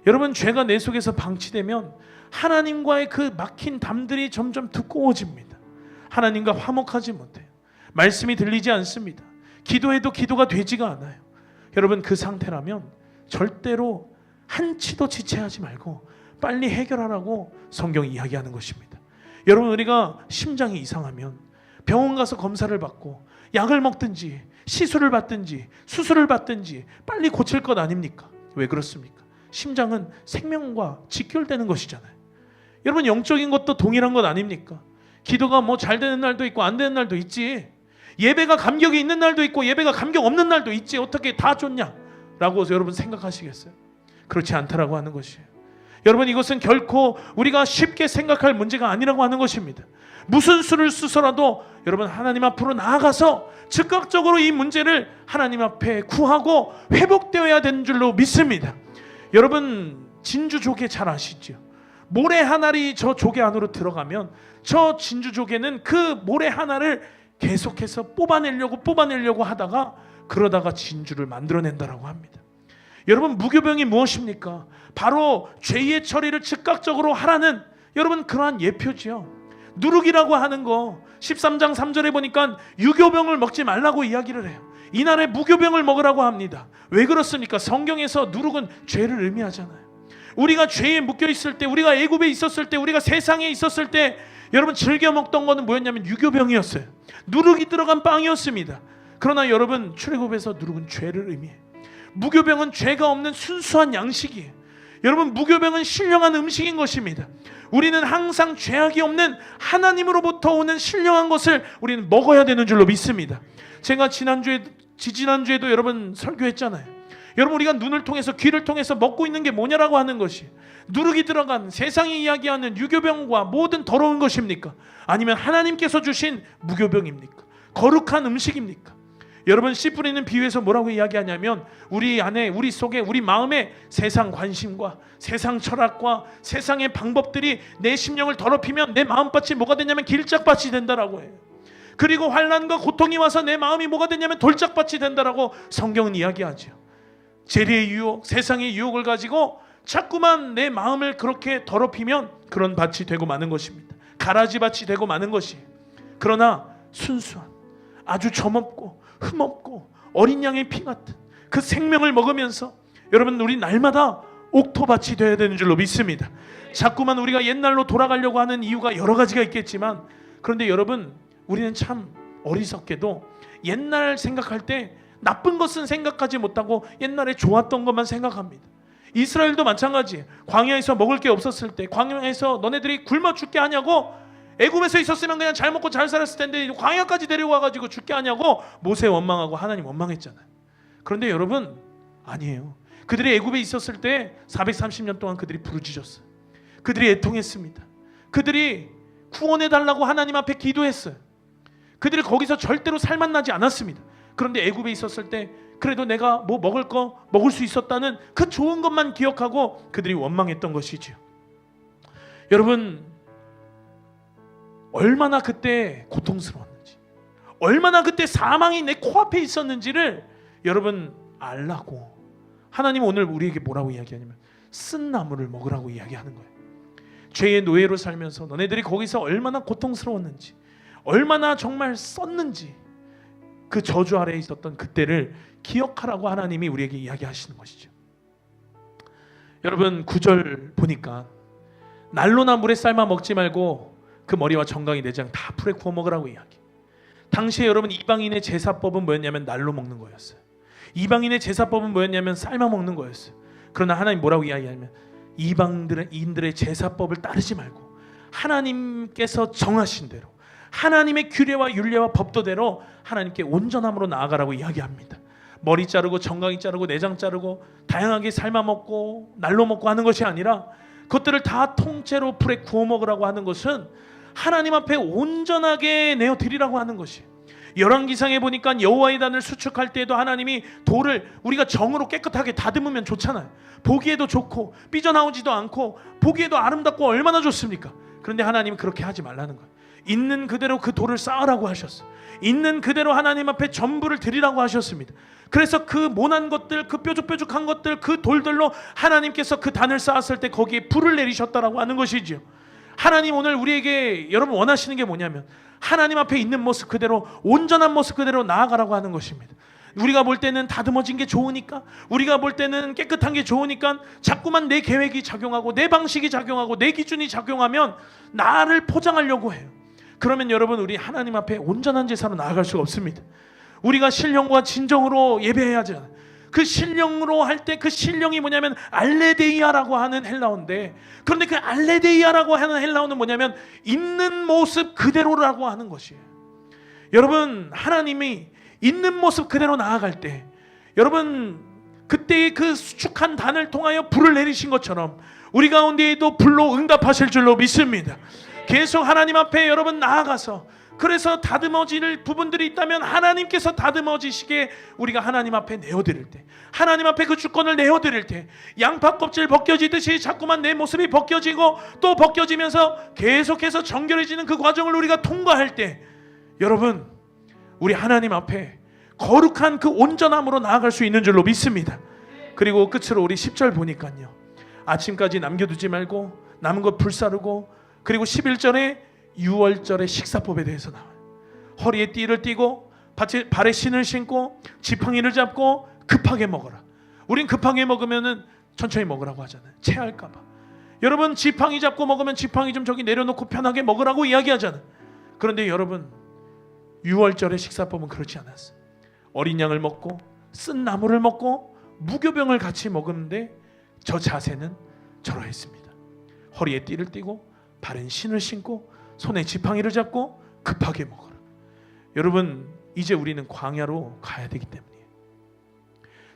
여러분 죄가 내 속에서 방치되면 하나님과의 그 막힌 담들이 점점 두꺼워집니다. 하나님과 화목하지 못해요. 말씀이 들리지 않습니다. 기도해도 기도가 되지가 않아요. 여러분 그 상태라면 절대로 한치도 지체하지 말고 빨리 해결하라고 성경이 이야기하는 것입니다. 여러분 우리가 심장이 이상하면 병원 가서 검사를 받고 약을 먹든지 시술을 받든지 수술을 받든지 빨리 고칠 것 아닙니까? 왜 그렇습니까? 심장은 생명과 직결되는 것이잖아요. 여러분 영적인 것도 동일한 것 아닙니까? 기도가 뭐 잘 되는 날도 있고 안 되는 날도 있지. 예배가 감격이 있는 날도 있고 예배가 감격 없는 날도 있지. 어떻게 다 좋냐라고 여러분 생각하시겠어요? 그렇지 않다라고 하는 것이에요. 여러분 이것은 결코 우리가 쉽게 생각할 문제가 아니라고 하는 것입니다. 무슨 수를 쓰서라도 여러분 하나님 앞으로 나아가서 즉각적으로 이 문제를 하나님 앞에 구하고 회복되어야 되는 줄로 믿습니다. 여러분 진주 조개 잘 아시죠? 모래 하나리 저 조개 안으로 들어가면 저 진주 조개는 그 모래 하나를 계속해서 뽑아내려고 하다가 그러다가 진주를 만들어낸다라고 합니다. 여러분, 무교병이 무엇입니까? 바로 죄의 처리를 즉각적으로 하라는 여러분 그러한 예표지요. 누룩이라고 하는 거 13장 3절에 보니까 유교병을 먹지 말라고 이야기를 해요. 이날에 무교병을 먹으라고 합니다. 왜 그렇습니까? 성경에서 누룩은 죄를 의미하잖아요. 우리가 죄에 묶여 있을 때, 우리가 애굽에 있었을 때, 우리가 세상에 있었을 때 여러분 즐겨 먹던 거는 뭐였냐면 유교병이었어요. 누룩이 들어간 빵이었습니다. 그러나 여러분, 출애굽에서 누룩은 죄를 의미해요. 무교병은 죄가 없는 순수한 양식이에요. 여러분, 무교병은 신령한 음식인 것입니다. 우리는 항상 죄악이 없는 하나님으로부터 오는 신령한 것을 우리는 먹어야 되는 줄로 믿습니다. 제가 지지난주에도 여러분 설교했잖아요. 여러분, 우리가 눈을 통해서 귀를 통해서 먹고 있는 게 뭐냐라고 하는 것이 누룩이 들어간 세상이 이야기하는 유교병과 모든 더러운 것입니까? 아니면 하나님께서 주신 무교병입니까? 거룩한 음식입니까? 여러분, 씨 뿌리는 비유에서 뭐라고 이야기하냐면 우리 안에, 우리 속에, 우리 마음에 세상 관심과 세상 철학과 세상의 방법들이 내 심령을 더럽히면 내 마음밭이 뭐가 되냐면 길짝밭이 된다라고 해요. 그리고 환난과 고통이 와서 내 마음이 뭐가 되냐면 돌짝밭이 된다라고 성경은 이야기하죠. 재리의 유혹, 세상의 유혹을 가지고 자꾸만 내 마음을 그렇게 더럽히면 그런 밭이 되고 마는 것입니다. 가라지밭이 되고 마는 것이. 그러나 순수한, 아주 점없고 흠없고 어린 양의 피 같은 그 생명을 먹으면서 여러분, 우리 날마다 옥토밭이 되어야 되는 줄로 믿습니다. 자꾸만 우리가 옛날로 돌아가려고 하는 이유가 여러 가지가 있겠지만, 그런데 여러분, 우리는 참 어리석게도 옛날 생각할 때 나쁜 것은 생각하지 못하고 옛날에 좋았던 것만 생각합니다. 이스라엘도 마찬가지. 광야에서 먹을 게 없었을 때, 광야에서 너네들이 굶어 죽게 하냐고, 애굽에서 있었으면 그냥 잘 먹고 잘 살았을 텐데 광야까지 데려와가지고 죽게 하냐고 모세 원망하고 하나님 원망했잖아요. 그런데 여러분, 아니에요. 그들이 애굽에 있었을 때 430년 동안 그들이 부르짖었어요. 그들이 애통했습니다. 그들이 구원해달라고 하나님 앞에 기도했어요. 그들이 거기서 절대로 살만 나지 않았습니다. 그런데 애굽에 있었을 때 그래도 내가 뭐 먹을 거 먹을 수 있었다는 그 좋은 것만 기억하고 그들이 원망했던 것이죠. 여러분, 얼마나 그때 고통스러웠는지, 얼마나 그때 사망이 내 코앞에 있었는지를 여러분 알라고 하나님 오늘 우리에게 뭐라고 이야기하냐면 쓴 나무를 먹으라고 이야기하는 거예요. 죄의 노예로 살면서 너네들이 거기서 얼마나 고통스러웠는지, 얼마나 정말 썼는지, 그 저주 아래에 있었던 그때를 기억하라고 하나님이 우리에게 이야기하시는 것이죠. 여러분, 9절 보니까 난로나 물에 삶아 먹지 말고 그 머리와 정강이 내장 다 풀에 구워 먹으라고 이야기. 당시에 여러분, 이방인의 제사법은 뭐였냐면 날로 먹는 거였어요. 이방인의 제사법은 뭐였냐면 삶아 먹는 거였어요. 그러나 하나님 뭐라고 이야기하냐면 이방인들의 제사법을 따르지 말고 하나님께서 정하신 대로 하나님의 규례와 율례와 법도대로 하나님께 온전함으로 나아가라고 이야기합니다. 머리 자르고 정강이 자르고 내장 자르고 다양하게 삶아 먹고 날로 먹고 하는 것이 아니라 그것들을 다 통째로 불에 구워 먹으라고 하는 것은 하나님 앞에 온전하게 내어 드리라고 하는 것이. 열왕기상에 보니까 여호와의 단을 수축할 때에도 하나님이 돌을 우리가 정으로 깨끗하게 다듬으면 좋잖아요. 보기에도 좋고 삐져나오지도 않고 보기에도 아름답고 얼마나 좋습니까? 그런데 하나님은 그렇게 하지 말라는 거예요. 있는 그대로 그 돌을 쌓으라고 하셨어요. 있는 그대로 하나님 앞에 전부를 드리라고 하셨습니다. 그래서 그 모난 것들, 그 뾰족뾰족한 것들, 그 돌들로 하나님께서 그 단을 쌓았을 때 거기에 불을 내리셨다라고 하는 것이지요. 하나님 오늘 우리에게 여러분 원하시는 게 뭐냐면 하나님 앞에 있는 모습 그대로, 온전한 모습 그대로 나아가라고 하는 것입니다. 우리가 볼 때는 다듬어진 게 좋으니까, 우리가 볼 때는 깨끗한 게 좋으니까 자꾸만 내 계획이 작용하고 내 방식이 작용하고 내 기준이 작용하면 나를 포장하려고 해요. 그러면 여러분, 우리 하나님 앞에 온전한 제사로 나아갈 수가 없습니다. 우리가 신령과 진정으로 예배해야 하잖아요. 그 신령으로 할 때 그 신령이 뭐냐면 알레데이아라고 하는 헬라어인데, 그런데 그 알레데이아라고 하는 헬라어는 뭐냐면 있는 모습 그대로라고 하는 것이에요. 여러분, 하나님이 있는 모습 그대로 나아갈 때 여러분 그때의 그 수축한 단을 통하여 불을 내리신 것처럼 우리 가운데에도 불로 응답하실 줄로 믿습니다. 계속 하나님 앞에 여러분 나아가서, 그래서 다듬어질 부분들이 있다면 하나님께서 다듬어지시게 우리가 하나님 앞에 내어드릴 때, 하나님 앞에 그 주권을 내어드릴 때 양파 껍질 벗겨지듯이 자꾸만 내 모습이 벗겨지고 또 벗겨지면서 계속해서 정결해지는 그 과정을 우리가 통과할 때 여러분, 우리 하나님 앞에 거룩한 그 온전함으로 나아갈 수 있는 줄로 믿습니다. 그리고 끝으로 우리 10절 보니까요, 아침까지 남겨두지 말고 남은 것 불사르고, 그리고 11절에 유월절의 식사법에 대해서 나와요. 허리에 띠를 띠고 발에 신을 신고 지팡이를 잡고 급하게 먹어라. 우린 급하게 먹으면은 천천히 먹으라고 하잖아요. 체할까 봐. 여러분, 지팡이 잡고 먹으면 지팡이 좀 저기 내려놓고 편하게 먹으라고 이야기하잖아요. 그런데 여러분, 유월절의 식사법은 그렇지 않았어요. 어린 양을 먹고 쓴 나물을 먹고 무교병을 같이 먹었는데 저 자세는 저러했습니다. 허리에 띠를 띠고 발엔 신을 신고 손에 지팡이를 잡고 급하게 먹어라. 여러분, 이제 우리는 광야로 가야 되기 때문이에요.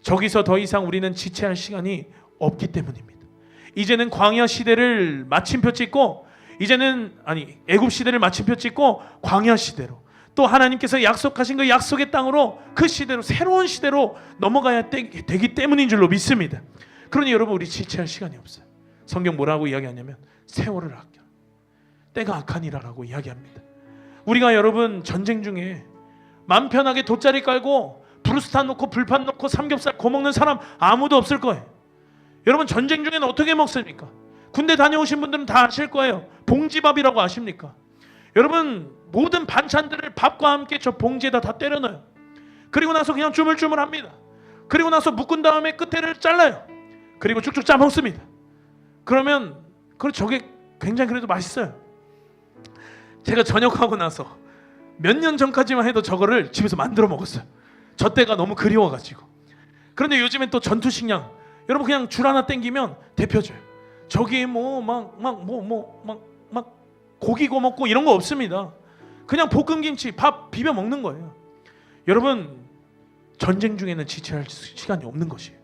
저기서 더 이상 우리는 지체할 시간이 없기 때문입니다. 이제는 광야 시대를 마침표 찍고, 애굽 시대를 마침표 찍고 광야 시대로, 또 하나님께서 약속하신 그 약속의 땅으로, 그 시대로, 새로운 시대로 넘어가야 되기 때문인 줄로 믿습니다. 그러니 여러분, 우리 지체할 시간이 없어요. 성경 뭐라고 이야기하냐면 세월을 아껴, 때가 악하니라라고 이야기합니다. 우리가 여러분 전쟁 중에 맘 편하게 돗자리 깔고 브루스타 놓고 불판 놓고 삼겹살 구워 먹는 사람 아무도 없을 거예요. 여러분, 전쟁 중에는 어떻게 먹습니까? 군대 다녀오신 분들은 다 아실 거예요. 봉지밥이라고 아십니까? 여러분, 모든 반찬들을 밥과 함께 저 봉지에다 다 때려 넣어요. 그리고 나서 그냥 주물주물합니다. 그리고 나서 묶은 다음에 끝에를 잘라요. 그리고 쭉쭉 짜 먹습니다. 그러면 저게 굉장히 그래도 맛있어요. 제가 전역하고 나서 몇 년 전까지만 해도 저거를 집에서 만들어 먹었어요. 저 때가 너무 그리워가지고. 그런데 요즘엔 또 전투식량, 여러분 그냥 줄 하나 땡기면 데펴줘요. 저기에 막 고기 구워 먹고 이런 거 없습니다. 그냥 볶음김치, 밥 비벼 먹는 거예요. 여러분, 전쟁 중에는 지체할 시간이 없는 것이에요.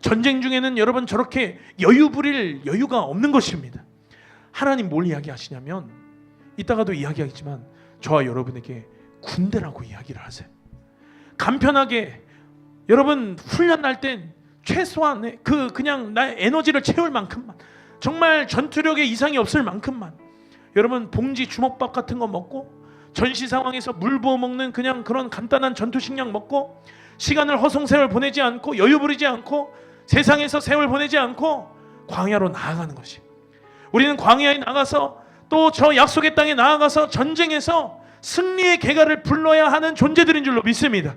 전쟁 중에는 여러분 저렇게 여유 부릴 여유가 없는 것입니다. 하나님 뭘 이야기하시냐면, 이따가도 이야기하겠지만 저와 여러분에게 군대라고 이야기를 하세요. 간편하게, 여러분 훈련 날 땐 최소한 그냥 나의 에너지를 채울 만큼만, 정말 전투력에 이상이 없을 만큼만, 여러분 봉지 주먹밥 같은 거 먹고, 전시 상황에서 물 부어 먹는 그냥 그런 간단한 전투 식량 먹고, 시간을 허송세월 보내지 않고 여유 부리지 않고 세상에서 세월 보내지 않고 광야로 나아가는 것이, 우리는 광야에 나가서 또 저 약속의 땅에 나아가서 전쟁에서 승리의 개가를 불러야 하는 존재들인 줄로 믿습니다.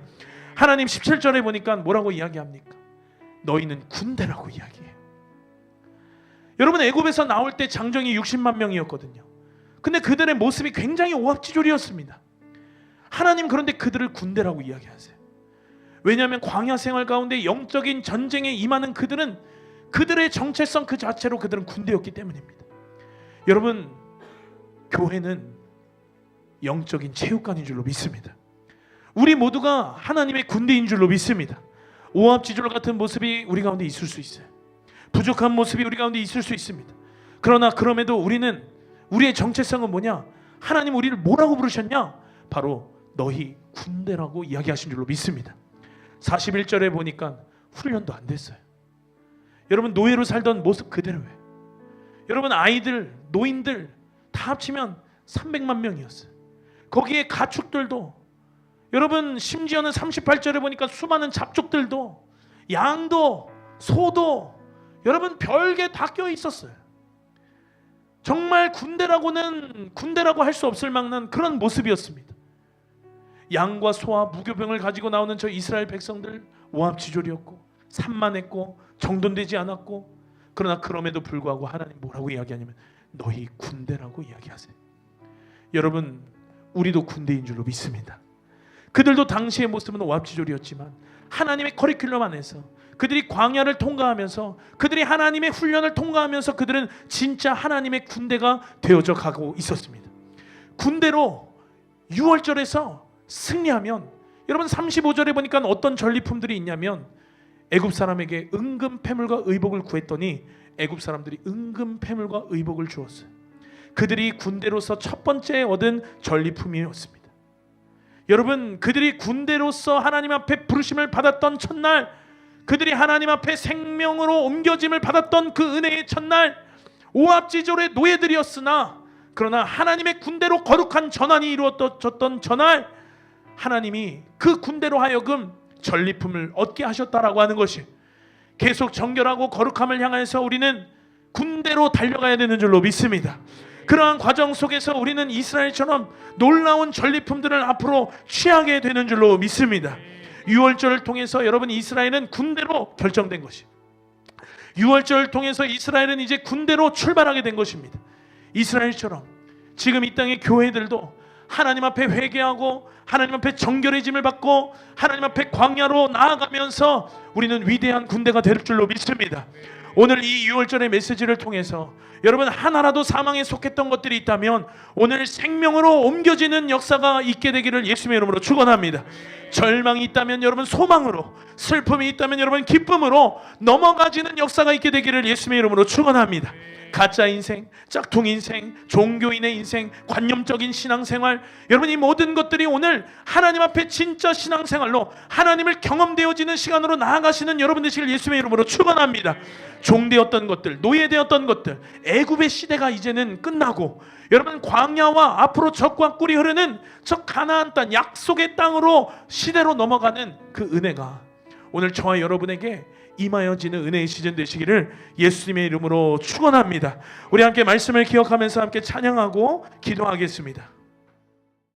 하나님 17절에 보니까 뭐라고 이야기합니까? 너희는 군대라고 이야기해요. 여러분, 애굽에서 나올 때 장정이 60만 명이었거든요. 근데 그들의 모습이 굉장히 오합지졸이었습니다. 하나님 그런데 그들을 군대라고 이야기하세요. 왜냐하면 광야 생활 가운데 영적인 전쟁에 임하는 그들은, 그들의 정체성 그 자체로 그들은 군대였기 때문입니다. 여러분, 교회는 영적인 체육관인 줄로 믿습니다. 우리 모두가 하나님의 군대인 줄로 믿습니다. 오합지졸 같은 모습이 우리 가운데 있을 수 있어요. 부족한 모습이 우리 가운데 있을 수 있습니다. 그러나 그럼에도 우리는, 우리의 정체성은 뭐냐? 하나님 우리를 뭐라고 부르셨냐? 바로 너희 군대라고 이야기하신 줄로 믿습니다. 41절에 보니까 훈련도 안 됐어요. 여러분, 노예로 살던 모습 그대로예요. 여러분, 아이들, 노인들 다 합치면 300만 명이었어요. 거기에 가축들도, 여러분 심지어는 38절에 보니까 수많은 잡족들도, 양도, 소도, 여러분 별게 다 껴 있었어요. 정말 군대라고 할 수 없을 만한 그런 모습이었습니다. 양과 소와 무교병을 가지고 나오는 저 이스라엘 백성들 오합지졸이었고 산만했고 정돈되지 않았고, 그러나 그럼에도 불구하고 하나님 뭐라고 이야기하냐면 너희 군대라고 이야기하세요. 여러분, 우리도 군대인 줄로 믿습니다. 그들도 당시의 모습은 오합지졸이었지만 하나님의 커리큘럼 안에서 그들이 광야를 통과하면서, 그들이 하나님의 훈련을 통과하면서 그들은 진짜 하나님의 군대가 되어져 가고 있었습니다. 군대로 6월절에서 승리하면, 여러분 35절에 보니까 어떤 전리품들이 있냐면, 애굽 사람에게 은금 패물과 의복을 구했더니 애굽 사람들이 은금 패물과 의복을 주었어요. 그들이 군대로서 첫 번째 얻은 전리품이었습니다. 여러분, 그들이 군대로서 하나님 앞에 부르심을 받았던 첫날, 그들이 하나님 앞에 생명으로 옮겨짐을 받았던 그 은혜의 첫날, 오합지졸의 노예들이었으나 그러나 하나님의 군대로 거룩한 전환이 이루어졌던 전날, 하나님이 그 군대로 하여금 전리품을 얻게 하셨다라고 하는 것이, 계속 정결하고 거룩함을 향해서 우리는 군대로 달려가야 되는 줄로 믿습니다. 그러한 과정 속에서 우리는 이스라엘처럼 놀라운 전리품들을 앞으로 취하게 되는 줄로 믿습니다. 유월절을 통해서 여러분, 이스라엘은 군대로 결정된 것입니다. 유월절을 통해서 이스라엘은 이제 군대로 출발하게 된 것입니다. 이스라엘처럼 지금 이 땅의 교회들도 하나님 앞에 회개하고 하나님 앞에 정결해짐을 받고 하나님 앞에 광야로 나아가면서 우리는 위대한 군대가 될 줄로 믿습니다. 오늘 이 유월절의 메시지를 통해서 여러분, 하나라도 사망에 속했던 것들이 있다면 오늘 생명으로 옮겨지는 역사가 있게 되기를 예수님의 이름으로 축원합니다. 절망이 있다면 여러분 소망으로, 슬픔이 있다면 여러분 기쁨으로 넘어가지는 역사가 있게 되기를 예수님의 이름으로 축원합니다. 가짜 인생, 짝퉁 인생, 종교인의 인생, 관념적인 신앙생활, 여러분 이 모든 것들이 오늘 하나님 앞에 진짜 신앙생활로 하나님을 경험되어지는 시간으로 나아가시는 여러분 되시길 예수님의 이름으로 축원합니다. 종되었던 것들, 노예되었던 것들, 애굽의 시대가 이제는 끝나고 여러분 광야와 앞으로 적과 꿀이 흐르는 저 가나안 땅, 약속의 땅으로 시대로 넘어가는 그 은혜가 오늘 저와 여러분에게 임하여지는 은혜의 시즌 되시기를 예수님의 이름으로 축원합니다. 우리 함께 말씀을 기억하면서 함께 찬양하고 기도하겠습니다.